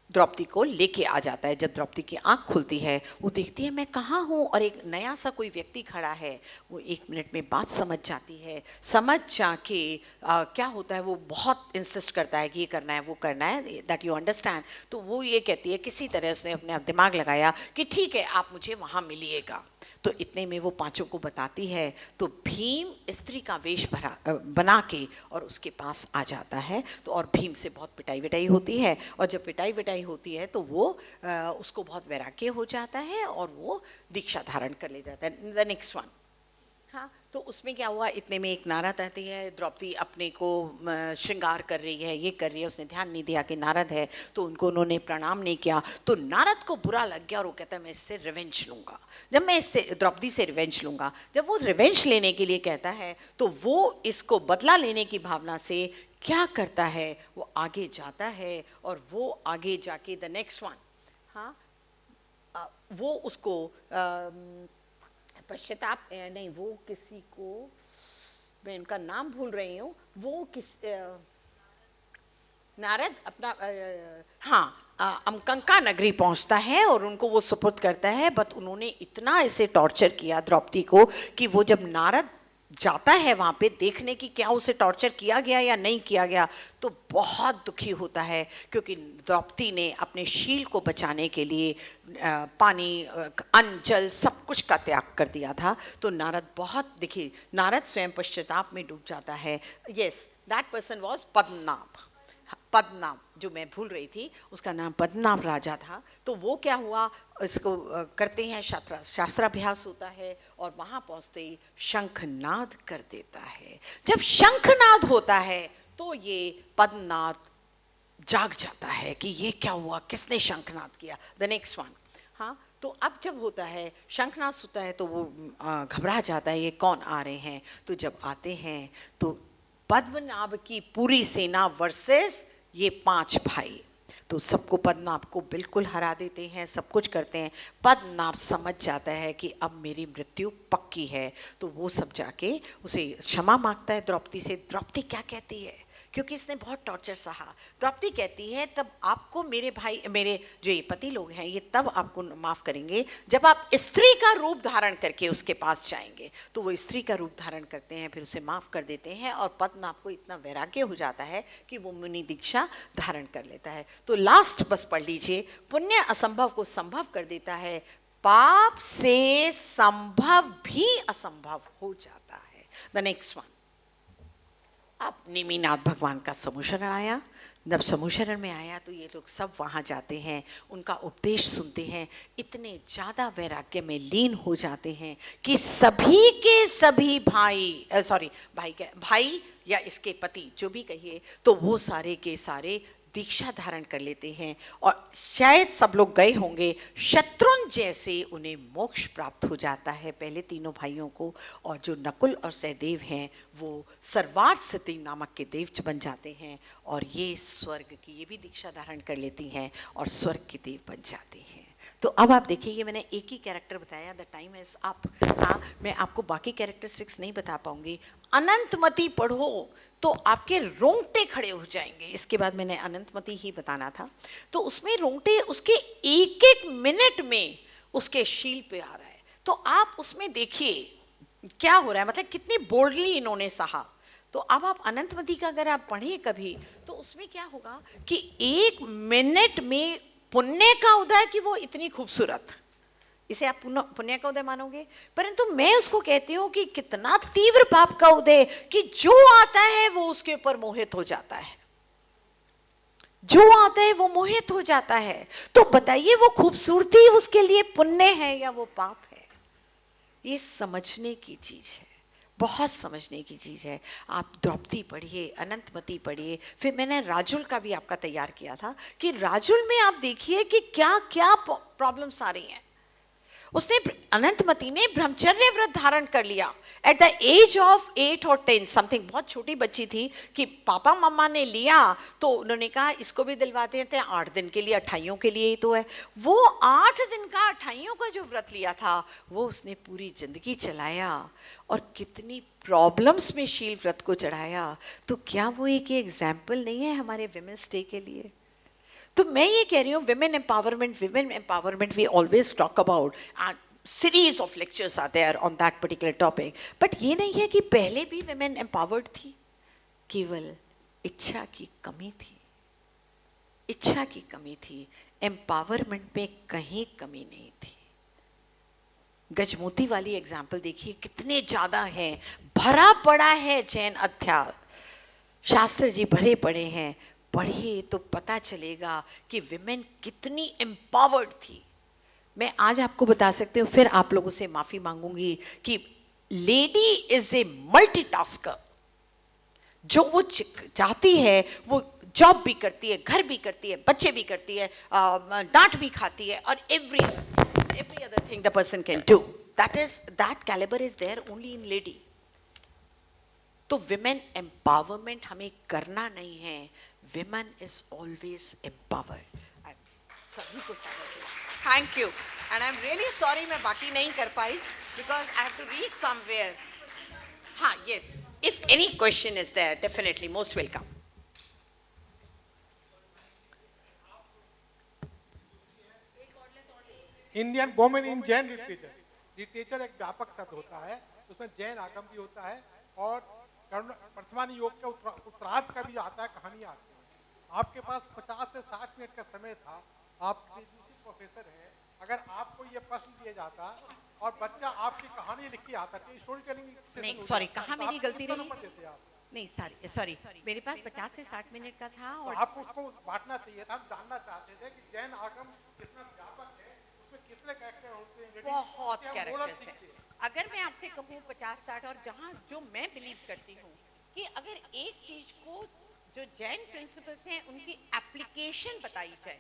A: द्रौपदी को लेके आ जाता है। जब द्रौपदी की आंख खुलती है, वो देखती है मैं कहाँ हूँ, और एक नया सा कोई व्यक्ति खड़ा है। वो 1 मिनट में बात समझ जाती है। समझ जाके क्या होता है, वो बहुत इंसिस्ट करता है कि ये करना है, वो करना है, दैट यू अंडरस्टैंड। तो वो ये कहती है, किसी तरह उसने अपने दिमाग लगाया कि ठीक है आप मुझे वहाँ मिलिएगा। तो इतने में वो पांचों को बताती है। तो भीम स्त्री का वेश बना के और उसके पास आ जाता है। तो और भीम से बहुत पिटाई विटाई होती है, और जब पिटाई विटाई होती है तो वो उसको बहुत वैराग्य हो जाता है और वो दीक्षा धारण कर ले जाता है। The next one. हाँ, तो उसमें क्या हुआ, इतने में एक नारद आती है। द्रौपदी अपने को श्रृंगार कर रही है, ये कर रही है, उसने ध्यान नहीं दिया कि नारद है, तो उन्होंने प्रणाम नहीं किया। तो नारद को बुरा लग गया और वो कहता है मैं इससे रिवेंज लूंगा, जब मैं इससे द्रौपदी से रिवेंज लूंगा। जब वो रिवेंज लेने के लिए कहता है तो वो इसको बदला लेने की भावना से क्या करता है, वो आगे जाता है। और वो आगे जाके द नेक्स्ट वन, हाँ, वो उसको पश्चाताप नहीं, वो किसी को, मैं इनका नाम भूल रही हूँ, वो किस नारद अपना हाँ अमकंका नगरी पहुंचता है और उनको वो सुपुर्द करता है। बट उन्होंने इतना इसे टॉर्चर किया द्रौपदी को कि वो जब नारद जाता है वहाँ पे देखने की क्या उसे टॉर्चर किया गया या नहीं किया गया, तो बहुत दुखी होता है, क्योंकि द्रौपदी ने अपने शील को बचाने के लिए पानी, अन्न, जल सब कुछ का त्याग कर दिया था। तो नारद बहुत, देखिए नारद स्वयं पश्चाताप में डूब जाता है। Yes, that person was Padmanabh. Padmanabh, जो मैं भूल रही थी, उसका नाम पद्मनाभ राजा था। तो वो क्या हुआ, इसको करते हैं, शास्त्राभ्यास होता है और वहाँ पहुँचते ही शंखनाद कर देता है। जब शंखनाद होता है तो ये पद्मनाभ जाग जाता है कि ये क्या हुआ, किसने शंखनाद किया। द नेक्स्ट वन, हाँ, तो अब जब होता है शंखनाद होता है तो वो घबरा जाता है, ये कौन आ रहे हैं। तो जब आते हैं तो पद्मनाभ की पूरी सेना वर्सेस ये 5 भाई, तो सबको पद्मनाभ को बिल्कुल हरा देते हैं, सब कुछ करते हैं। पद्मनाभ समझ जाता है कि अब मेरी मृत्यु पक्की है। तो वो सब जाके उसे क्षमा मांगता है द्रौपदी से। द्रौपदी क्या कहती है, क्योंकि इसने बहुत टॉर्चर सहा, द्रौपदी कहती है तब आपको मेरे भाई, मेरे जो ये पति लोग हैं, ये तब आपको माफ़ करेंगे जब आप स्त्री का रूप धारण करके उसके पास जाएंगे। तो वो स्त्री का रूप धारण करते हैं, फिर उसे माफ़ कर देते हैं। और पद्मनाभ को इतना वैराग्य हो जाता है कि वो मुनि दीक्षा धारण कर लेता है। तो लास्ट बस पढ़ लीजिए, पुण्य असंभव को संभव कर देता है, पाप से संभव भी असंभव हो जाता है। द नेक्स्ट वन, अब नेमिनाथ भगवान का समूशरण आया। जब समूशरण में आया तो ये लोग सब वहाँ जाते हैं, उनका उपदेश सुनते हैं, इतने ज़्यादा वैराग्य में लीन हो जाते हैं कि सभी के सभी भाई या इसके पति जो भी कहिए, तो वो सारे के सारे दीक्षा धारण कर लेते हैं। और शायद सब लोग गए होंगे, शत्रुंजय जैसे उन्हें मोक्ष प्राप्त हो जाता है, पहले तीनों भाइयों को। और जो नकुल और सहदेव हैं वो सर्वार्थ सिद्धि नामक के देव बन जाते हैं, और ये स्वर्ग की, ये भी दीक्षा धारण कर लेती हैं और स्वर्ग के देव बन जाते हैं। तो अब आप देखिए, ये मैंने एक ही कैरेक्टर बताया, द टाइम इज अप। हाँ, मैं आपको बाकी कैरेक्टरिस्टिक्स नहीं बता पाऊंगी। अनंतमती पढ़ो तो आपके रोंगटे खड़े हो जाएंगे। इसके बाद मैंने अनंतमती ही बताना था। तो उसमें रोंगटे उसके एक एक मिनट में उसके शील पे आ रहा है। तो आप उसमें देखिए क्या हो रहा है, मतलब कितनी बोल्डली इन्होंने सहा। तो अब आप अनंतमती का अगर आप पढ़ें कभी, तो उसमें क्या होगा कि 1 मिनट में पुण्य का उदय, कि वो इतनी खूबसूरत, इसे आप पुण्य का उदय मानोगे, परंतु मैं उसको कहती हूँ कि कितना तीव्र पाप का उदय, कि जो आता है वो उसके ऊपर मोहित हो जाता है, जो आता है वो मोहित हो जाता है। तो बताइए वो खूबसूरती उसके लिए पुण्य है या वो पाप है? ये समझने की चीज है, बहुत समझने की चीज है। आप द्रौपदी पढ़िए, अनंतमती पढ़िए, फिर मैंने राजुल का भी आपका तैयार किया था कि राजुल में आप देखिए कि क्या क्या प्रॉब्लम्स आ रही हैं। उसने, अनंतमती ने ब्रह्मचर्य व्रत धारण कर लिया एट द एज ऑफ 8 और 10 समथिंग। बहुत छोटी बच्ची थी कि पापा मम्मा ने लिया तो उन्होंने कहा इसको भी दिलवा देते हैं, 8 दिन के लिए, अठाइयों के लिए ही तो है। वो 8 दिन का अठाइयों का जो व्रत लिया था वो उसने पूरी जिंदगी चलाया और कितनी प्रॉब्लम्स में शील व्रत को चढ़ाया। तो क्या वो एक एग्जाम्पल नहीं है हमारे विमेंस डे के लिए? तो मैं ये कह रही हूँ, women empowerment we always talk about, series of lectures are there on that particular topic, but ये नहीं है कि पहले भी विमेन एम्पावर्ड थी, केवल इच्छा की कमी थी, इच्छा की कमी थी, एम्पावरमेंट में कहीं कमी नहीं थी। गजमोती वाली एग्जाम्पल देखिए, कितने ज्यादा है, भरा पड़ा है जैन अध्याय, शास्त्र जी भरे पड़े हैं, पढ़िए तो पता चलेगा कि विमेन कितनी एम्पावर्ड थी। मैं आज आपको बता सकती हूँ, फिर आप लोगों से माफी मांगूंगी कि लेडी इज ए मल्टीटास्कर। जो वो चाहती है वो जॉब भी करती है, घर भी करती है, बच्चे भी करती है, डांट भी खाती है, और every other thing the person can do. That caliber is there only in lady. तो विमेन एम्पावरमेंट हमें करना नहीं है, विमेन इज ऑलवेज एम्पावर्ड। सभी को thank you, and I am really sorry मैं बाकी नहीं कर पाई because I have to reach somewhere. हाँ, yes, if any question is there definitely most welcome.
B: Indian women in Jain literature. Literature एक व्यापक शब्द होता है, उसमें जैन आगम भी होता है और वर्तमान योग के उत्तरार्ध का भी आता है, कहानियां आती हैं। आपके पास 50 से 60 मिनट का समय था, आप प्रोफेसर हैं, अगर आपको ये प्रश्न दिया जाता और बच्चा आपकी कहानी लिख के आता तो स्टोरी टेलिंग
A: नहीं, सॉरी, कहाँ मेरी गलती रही? नहीं, सॉरी, मेरे पास 50 से 60 मिनट का था और
B: तो आपको उसको बांटना चाहिए था। हम जानना चाहते थे कि जैन आगम कितना व्यापक है, उसमें कितने कैरेक्टर होते हैं,
A: बहुत कैरेक्टर्स हैं। अगर मैं आपसे कहूँ 50-60, और जहाँ जो मैं बिलीव करती हूँ कि अगर एक चीज को, जो जैन प्रिंसिपल्स हैं उनकी एप्लीकेशन बताई जाए,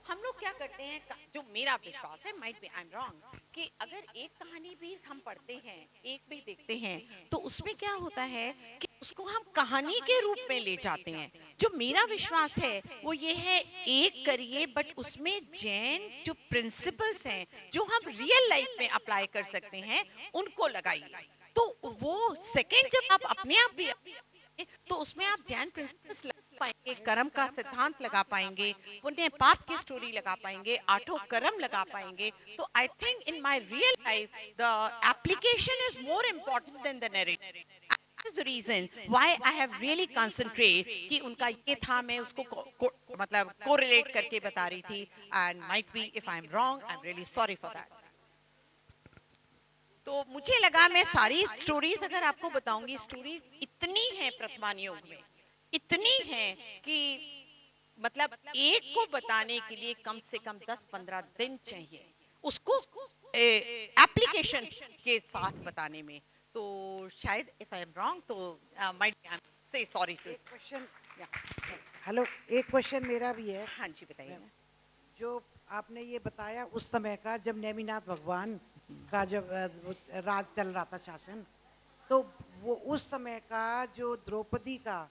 A: हम लोग क्या करते हैं, जो मेरा विश्वास है, might be I am wrong, कि अगर एक कहानी भी हम पढ़ते हैं, एक भी देखते हैं, तो उसमें क्या होता है कि उसको हम कहानी के रूप में ले जाते हैं। जो मेरा विश्वास है वो ये है, एक करिए बट उसमें जैन जो प्रिंसिपल्स हैं जो हम रियल लाइफ में अप्लाई कर सकते हैं उनको लगाइए। तो वो सेकंड जब आप अपने आप भी, तो उसमें आप जैन प्रिंसिपल्स लगा पाएंगे, कर्म का सिद्धांत लगा पाएंगे, पुण्य पाप की स्टोरी लगा पाएंगे, आठों कर्म लगा पाएंगे। तो I think in my real life the application is more important then the narrative. That is the reason why I have really concentrate कि उनका ये था, मैं उसको मतलब कोरिलेट करके बता रही थी, and might be if I'm wrong, I'm really sorry for that. तो मुझे लगा मैं सारी स्टोरीज अगर आपको बताऊंगी, स्टोरीज इतनी हैं प्रथमान योग में, इतनी हैं कि मतलब एक को बताने के लिए कम से कम 10-15 दिन चाहिए, उसको एप्लीकेशन के साथ बताने में। तो शायद इफ आई एम रॉन्ग तो might say sorry too.
C: Question, hello, एक क्वेश्चन मेरा भी है।
A: हाँ जी, बताइए।
C: जो आपने ये बताया उस समय का, जब नेमिनाथ भगवान का जब राज चल रहा था, शासन, तो वो उस समय का जो द्रौपदी का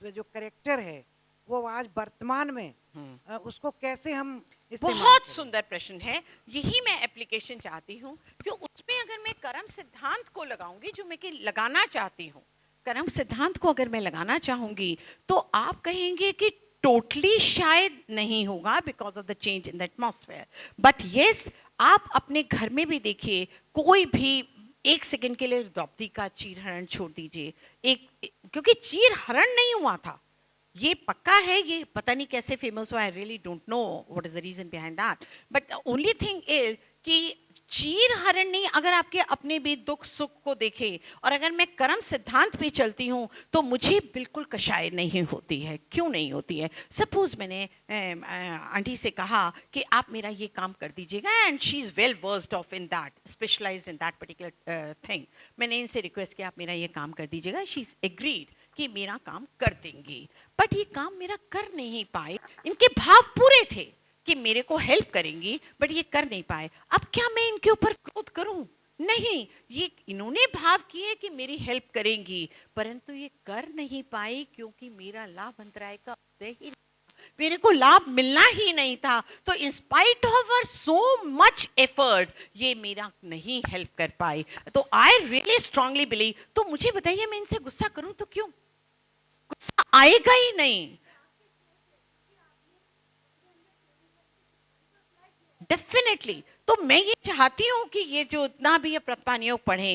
C: जो करेक्टर है वो आज वर्तमान में उसको कैसे हम
A: बहुत सुंदर प्रश्न है, यही मैं एप्लीकेशन चाहती हूँ कि उसमें अगर मैं कर्म सिद्धांत को लगाऊंगी, जो मैं कि लगाना चाहती हूँ, कर्म सिद्धांत को अगर मैं लगाना चाहूंगी तो आप कहेंगे कि टोटली शायद नहीं होगा because of the change in the atmosphere, but yes, आप अपने घर में भी देखिए, कोई भी एक सेकंड के लिए द्रौपदी का चीर हरण छोड़ दीजिए, क्योंकि चीर हरण नहीं हुआ था, ये पक्का है, ये पता नहीं कैसे फेमस हुआ, I really don't know what is the reason behind that, but only thing is कि चीर हरण नहीं, अगर आपके अपने भी दुख सुख को देखे और अगर मैं कर्म सिद्धांत पे चलती हूँ तो मुझे बिल्कुल कशाय नहीं होती है। क्यों नहीं होती है? सपोज मैंने आंटी से कहा कि आप मेरा ये काम कर दीजिएगा, and she is well versed of in that, specialised in that particular thing. मैंने इनसे रिक्वेस्ट किया, आप मेरा ये काम कर दीजिएगा, शी इज एग्रीड कि मेरा काम कर देंगी, बट ये काम मेरा कर नहीं पाए। इनके भाव पूरे थे कि मेरे को हेल्प करेंगी, बट ये कर नहीं पाए। अब क्या मैं इनके ऊपर क्रोध करूं? नहीं, ये इन्होंने भाव किए कि मेरी हेल्प करेंगी, परंतु ये कर नहीं पाई क्योंकि मेरा लाभ अंतराय का उदय ही, मेरे को लाभ मिलना ही नहीं था। तो in spite of her so much effort ये मेरा नहीं हेल्प कर पाई। तो आई रियली स्ट्रांगली बिलीव, तो मुझे बताइए मैं इनसे गुस्सा करूं तो क्यों? गुस्सा आएगा ही नहीं। डेफिनेटली। तो मैं ये चाहती हूं कि ये जो इतना भी ये प्रतिपानियोग पढ़े,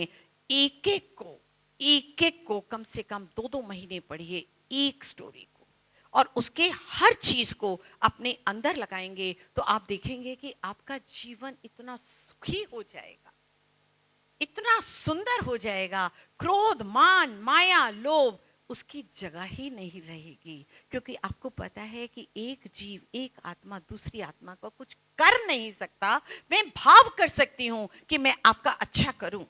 A: एक एक को कम से कम 2-2 महीने पढ़िए एक स्टोरी को, और उसके हर चीज को अपने अंदर लगाएंगे तो आप देखेंगे कि आपका जीवन इतना सुखी हो जाएगा, इतना सुंदर हो जाएगा। क्रोध, मान, माया, लोभ उसकी जगह ही नहीं रहेगी, क्योंकि आपको पता है कि एक जीव, एक आत्मा दूसरी आत्मा को कुछ कर नहीं सकता। मैं भाव कर सकती हूँ कि मैं आपका अच्छा करूं,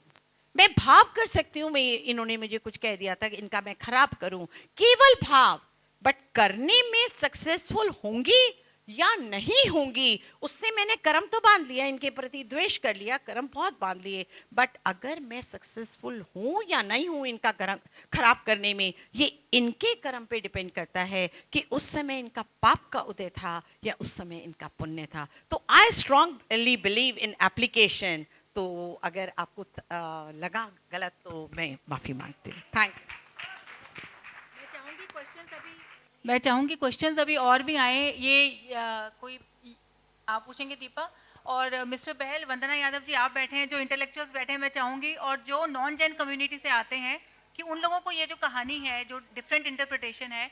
A: मैं भाव कर सकती हूँ, मैं इन्होंने मुझे कुछ कह दिया था कि इनका मैं खराब करूं, केवल भाव। बट करने में सक्सेसफुल होंगी या नहीं होंगी, उससे मैंने कर्म तो बांध लिया, इनके प्रति द्वेष कर लिया, कर्म बहुत बांध लिए। बट अगर मैं सक्सेसफुल हूं या नहीं हूं इनका कर्म खराब करने में, ये इनके कर्म पे डिपेंड करता है कि उस समय इनका पाप का उदय था या उस समय इनका पुण्य था। तो I strongly believe in application. तो अगर आपको लगा गलत तो मैं माफी मांगती हूँ। Thank you.
D: मैं चाहूँगी क्वेश्चंस अभी और भी आए। ये कोई आप पूछेंगे दीपा, और मिस्टर बहल, वंदना यादव जी आप बैठे हैं, जो इंटेलेक्चुअल्स बैठे हैं, मैं चाहूँगी, और जो नॉन जैन कम्युनिटी से आते हैं, कि उन लोगों को ये जो कहानी है, जो डिफरेंट इंटरप्रिटेशन है,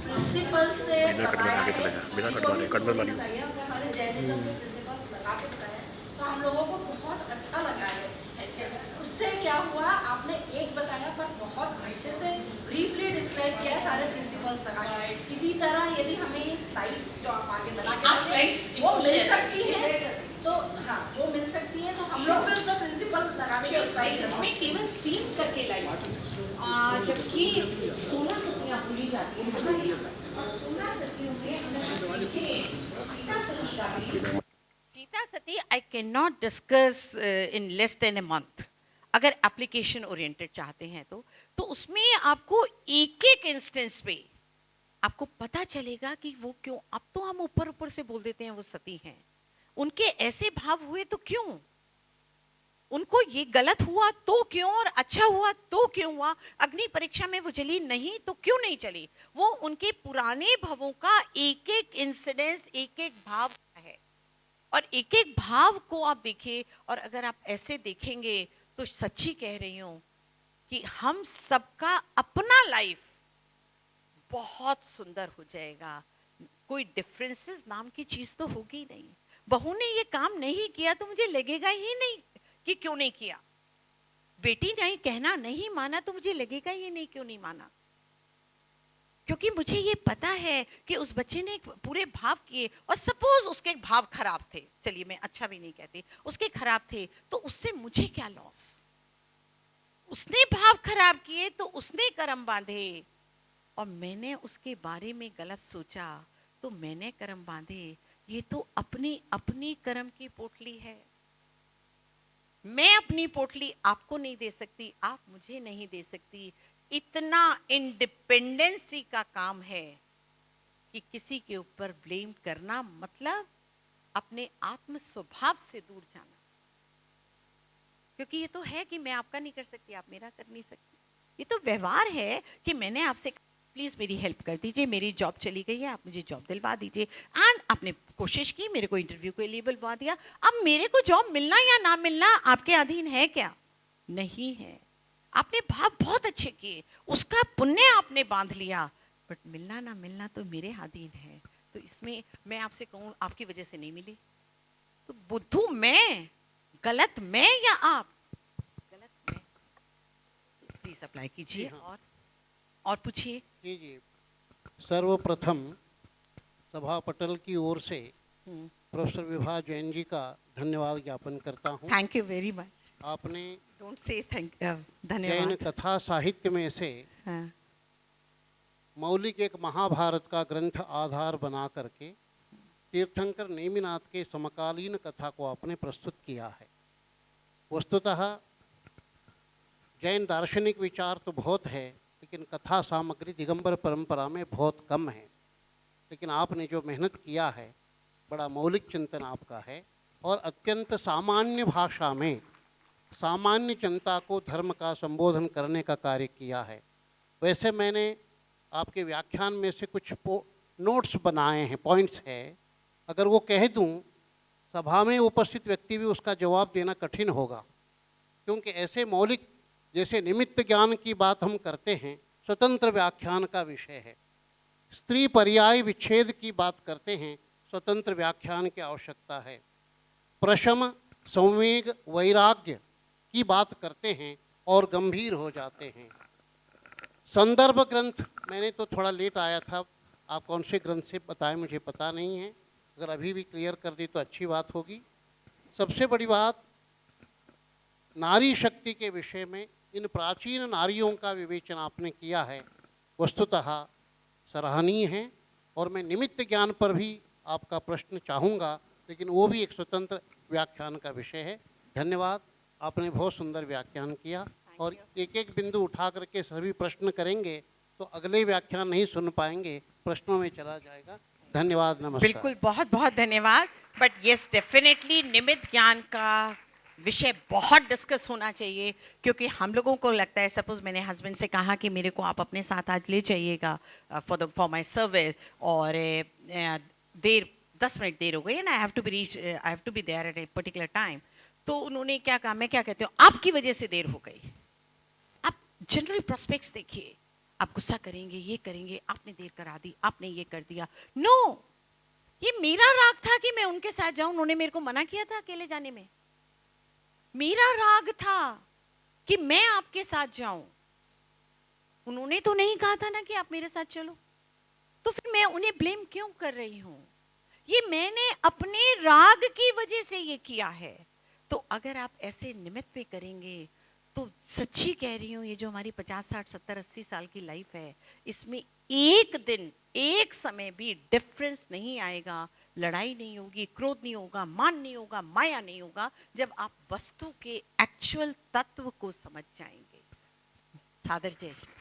E: प्रिंसिपल से आगे चले जा, बिना कटवाने कटवर वाली हमारे जैनिज्म के प्रिंसिपल्स लगा के बताया, तो हम लोगों को बहुत अच्छा लगा है। उससे क्या हुआ, आपने एक बताया पर बहुत अच्छे से ब्रीफली डिस्क्राइब किया है सारे प्रिंसिपल्स लगा के। इसी तरह यदि हमें ये स्लाइड्स जो आप आगे बना के वो मिल सकती है तो हाँ, वो मिल सकती है, तो हम लोग भी उसका प्रिंसिपल लगाने की ट्राई करें।
A: इसमें केवल 3 करके लाइन, जबकि 16 सतियां भूली जाती हैं। सीता सती I can not discuss in less than a month. अगर एप्लीकेशन ओरिएंटेड चाहते हैं तो उसमें आपको एक एक इंस्टेंस पे आपको पता चलेगा कि वो क्यों। अब तो हम ऊपर ऊपर से बोल देते हैं वो सती हैं, उनके ऐसे भाव हुए तो क्यों, उनको ये गलत हुआ तो क्यों, और अच्छा हुआ तो क्यों हुआ। अग्नि परीक्षा में वो जली नहीं तो क्यों नहीं चली, वो उनके पुराने भावों का एक एक इंसिडेंस, एक एक भाव है। और एक एक भाव को आप देखिए, और अगर आप ऐसे देखेंगे तो सच्ची कह रही हूं कि हम सबका अपना लाइफ बहुत सुंदर हो जाएगा। कोई डिफरेंसेस नाम की चीज तो होगी नहीं। बहू ने ये काम नहीं किया तो मुझे लगेगा ही नहीं कि क्यों नहीं किया। बेटी ने कहना नहीं माना तो मुझे लगेगा ही नहीं क्यों नहीं माना, क्योंकि मुझे ये पता है कि उस बच्चे ने पूरे भाव किए, और सपोज उसके भाव खराब थे, चलिए मैं अच्छा भी नहीं कहती, उसके खराब थे, तो उससे मुझे क्या लॉस। उसने भाव खराब किए तो उसने कर्म बांधे, और मैंने उसके बारे में गलत सोचा तो मैंने कर्म बांधे। ये तो अपनी अपनी कर्म की पोटली है। मैं अपनी पोटली आपको नहीं दे सकती, आप मुझे नहीं दे सकती। इतना इंडिपेंडेंसी का काम है कि किसी के ऊपर ब्लेम करना मतलब अपने आत्म स्वभाव से दूर जाना। क्योंकि ये तो है कि मैं आपका नहीं कर सकती, आप मेरा कर नहीं सकती। ये तो व्यवहार है कि मैंने आपसे प्लीज मेरी हेल्प कर दीजिए, मेरी जॉब चली गई है, आप मुझे जॉब दिलवा दीजिए। एंड आपने कोशिश की, मेरे को इंटरव्यू के लिए बुलवा दिया। अब मेरे को जॉब मिलना या ना मिलना आपके अधीन है क्या? नहीं है। आपने भाव बहुत अच्छे किए, उसका पुण्य आपने बांध लिया, बट मिलना ना मिलना तो मेरे अधीन है। तो इसमें मैं आपसे कहूँ आपकी वजह से नहीं मिली तो बुद्धू मैं, गलत मैं या आप? गलत मैं। प्लीज अप्लाई कीजिए। हाँ। और पूछिए।
F: जी। सर्वप्रथम सभा पटल की ओर से प्रोफेसर विभा जैन जी का धन्यवाद ज्ञापन करता हूँ।
A: Thank you very much.
F: आपने
A: डोंट से थैंक
F: जैन
A: धन्यवाद।
F: कथा साहित्य में से
A: हाँ,
F: मौलिक एक महाभारत का ग्रंथ आधार बना करके तीर्थंकर नेमिनाथ के समकालीन कथा को आपने प्रस्तुत किया है। वस्तुतः जैन दार्शनिक विचार तो बहुत है, लेकिन कथा सामग्री दिगंबर परंपरा में बहुत कम है। लेकिन आपने जो मेहनत किया है, बड़ा मौलिक चिंतन आपका है और अत्यंत सामान्य भाषा में सामान्य जनता को धर्म का संबोधन करने का कार्य किया है। वैसे मैंने आपके व्याख्यान में से कुछ नोट्स बनाए हैं, पॉइंट्स है, अगर वो कह दूं सभा में उपस्थित व्यक्ति भी उसका जवाब देना कठिन होगा, क्योंकि ऐसे मौलिक जैसे निमित्त ज्ञान की बात हम करते हैं, स्वतंत्र व्याख्यान का विषय है। स्त्री पर्याय विच्छेद की बात करते हैं, स्वतंत्र व्याख्यान की आवश्यकता है। प्रशम संवेग वैराग्य की बात करते हैं और गंभीर हो जाते हैं। संदर्भ ग्रंथ, मैंने तो थोड़ा लेट आया था, आप कौन से ग्रंथ से बताएं मुझे पता नहीं है, अगर अभी भी क्लियर कर दी तो अच्छी बात होगी। सबसे बड़ी बात, नारी शक्ति के विषय में इन प्राचीन नारियों का विवेचन आपने किया है, वस्तुतः सराहनीय है। और मैं निमित्त ज्ञान पर भी आपका प्रश्न चाहूँगा, लेकिन वो भी एक स्वतंत्र व्याख्यान का विषय है। धन्यवाद, आपने बहुत सुंदर व्याख्यान किया और एक एक बिंदु उठा करके सभी प्रश्न करेंगे तो अगले व्याख्यान नहीं सुन पाएंगे, प्रश्नों में चला जाएगा। धन्यवाद, नमस्कार।
A: बिल्कुल, बहुत बहुत धन्यवाद। बट यस, डेफिनेटली निमित्त ज्ञान का विषय बहुत डिस्कस होना चाहिए, क्योंकि हम लोगों को लगता है, सपोज मैंने हस्बैंड से कहा कि मेरे को आप अपने साथ आज ले जाइएगा फॉर माय सर्विस, और देर 10 मिनट देर हो गई and I have to be there at a particular time. तो उन्होंने क्या कहा, मैं क्या कहती हूँ, आपकी वजह से देर हो गई। आप जनरल प्रोस्पेक्ट्स देखिए, आप गुस्सा करेंगे, ये करेंगे, आपने देर करा दी, आपने ये कर दिया। नो, ये मेरा राग था कि मैं उनके साथ जाऊं, उन्होंने मेरे को मना किया था अकेले जाने में। मेरा राग था कि मैं आपके साथ जाऊं, उन्होंने तो नहीं कहा था ना कि आप मेरे साथ चलो। तो फिर मैं उन्हें ब्लेम क्यों कर रही हूं? ये मैंने अपने राग की वजह से ये किया है। तो अगर आप ऐसे निमित्त पे करेंगे तो सच्ची कह रही हूँ, ये जो हमारी 50, 60, 70, 80 साल की लाइफ है, इसमें एक दिन, एक समय भी डिफरेंस नहीं आएगा, लड़ाई नहीं होगी, क्रोध नहीं होगा, मान नहीं होगा, माया नहीं होगा, जब आप वस्तु के एक्चुअल तत्व को समझ जाएंगे। सादर जय श्री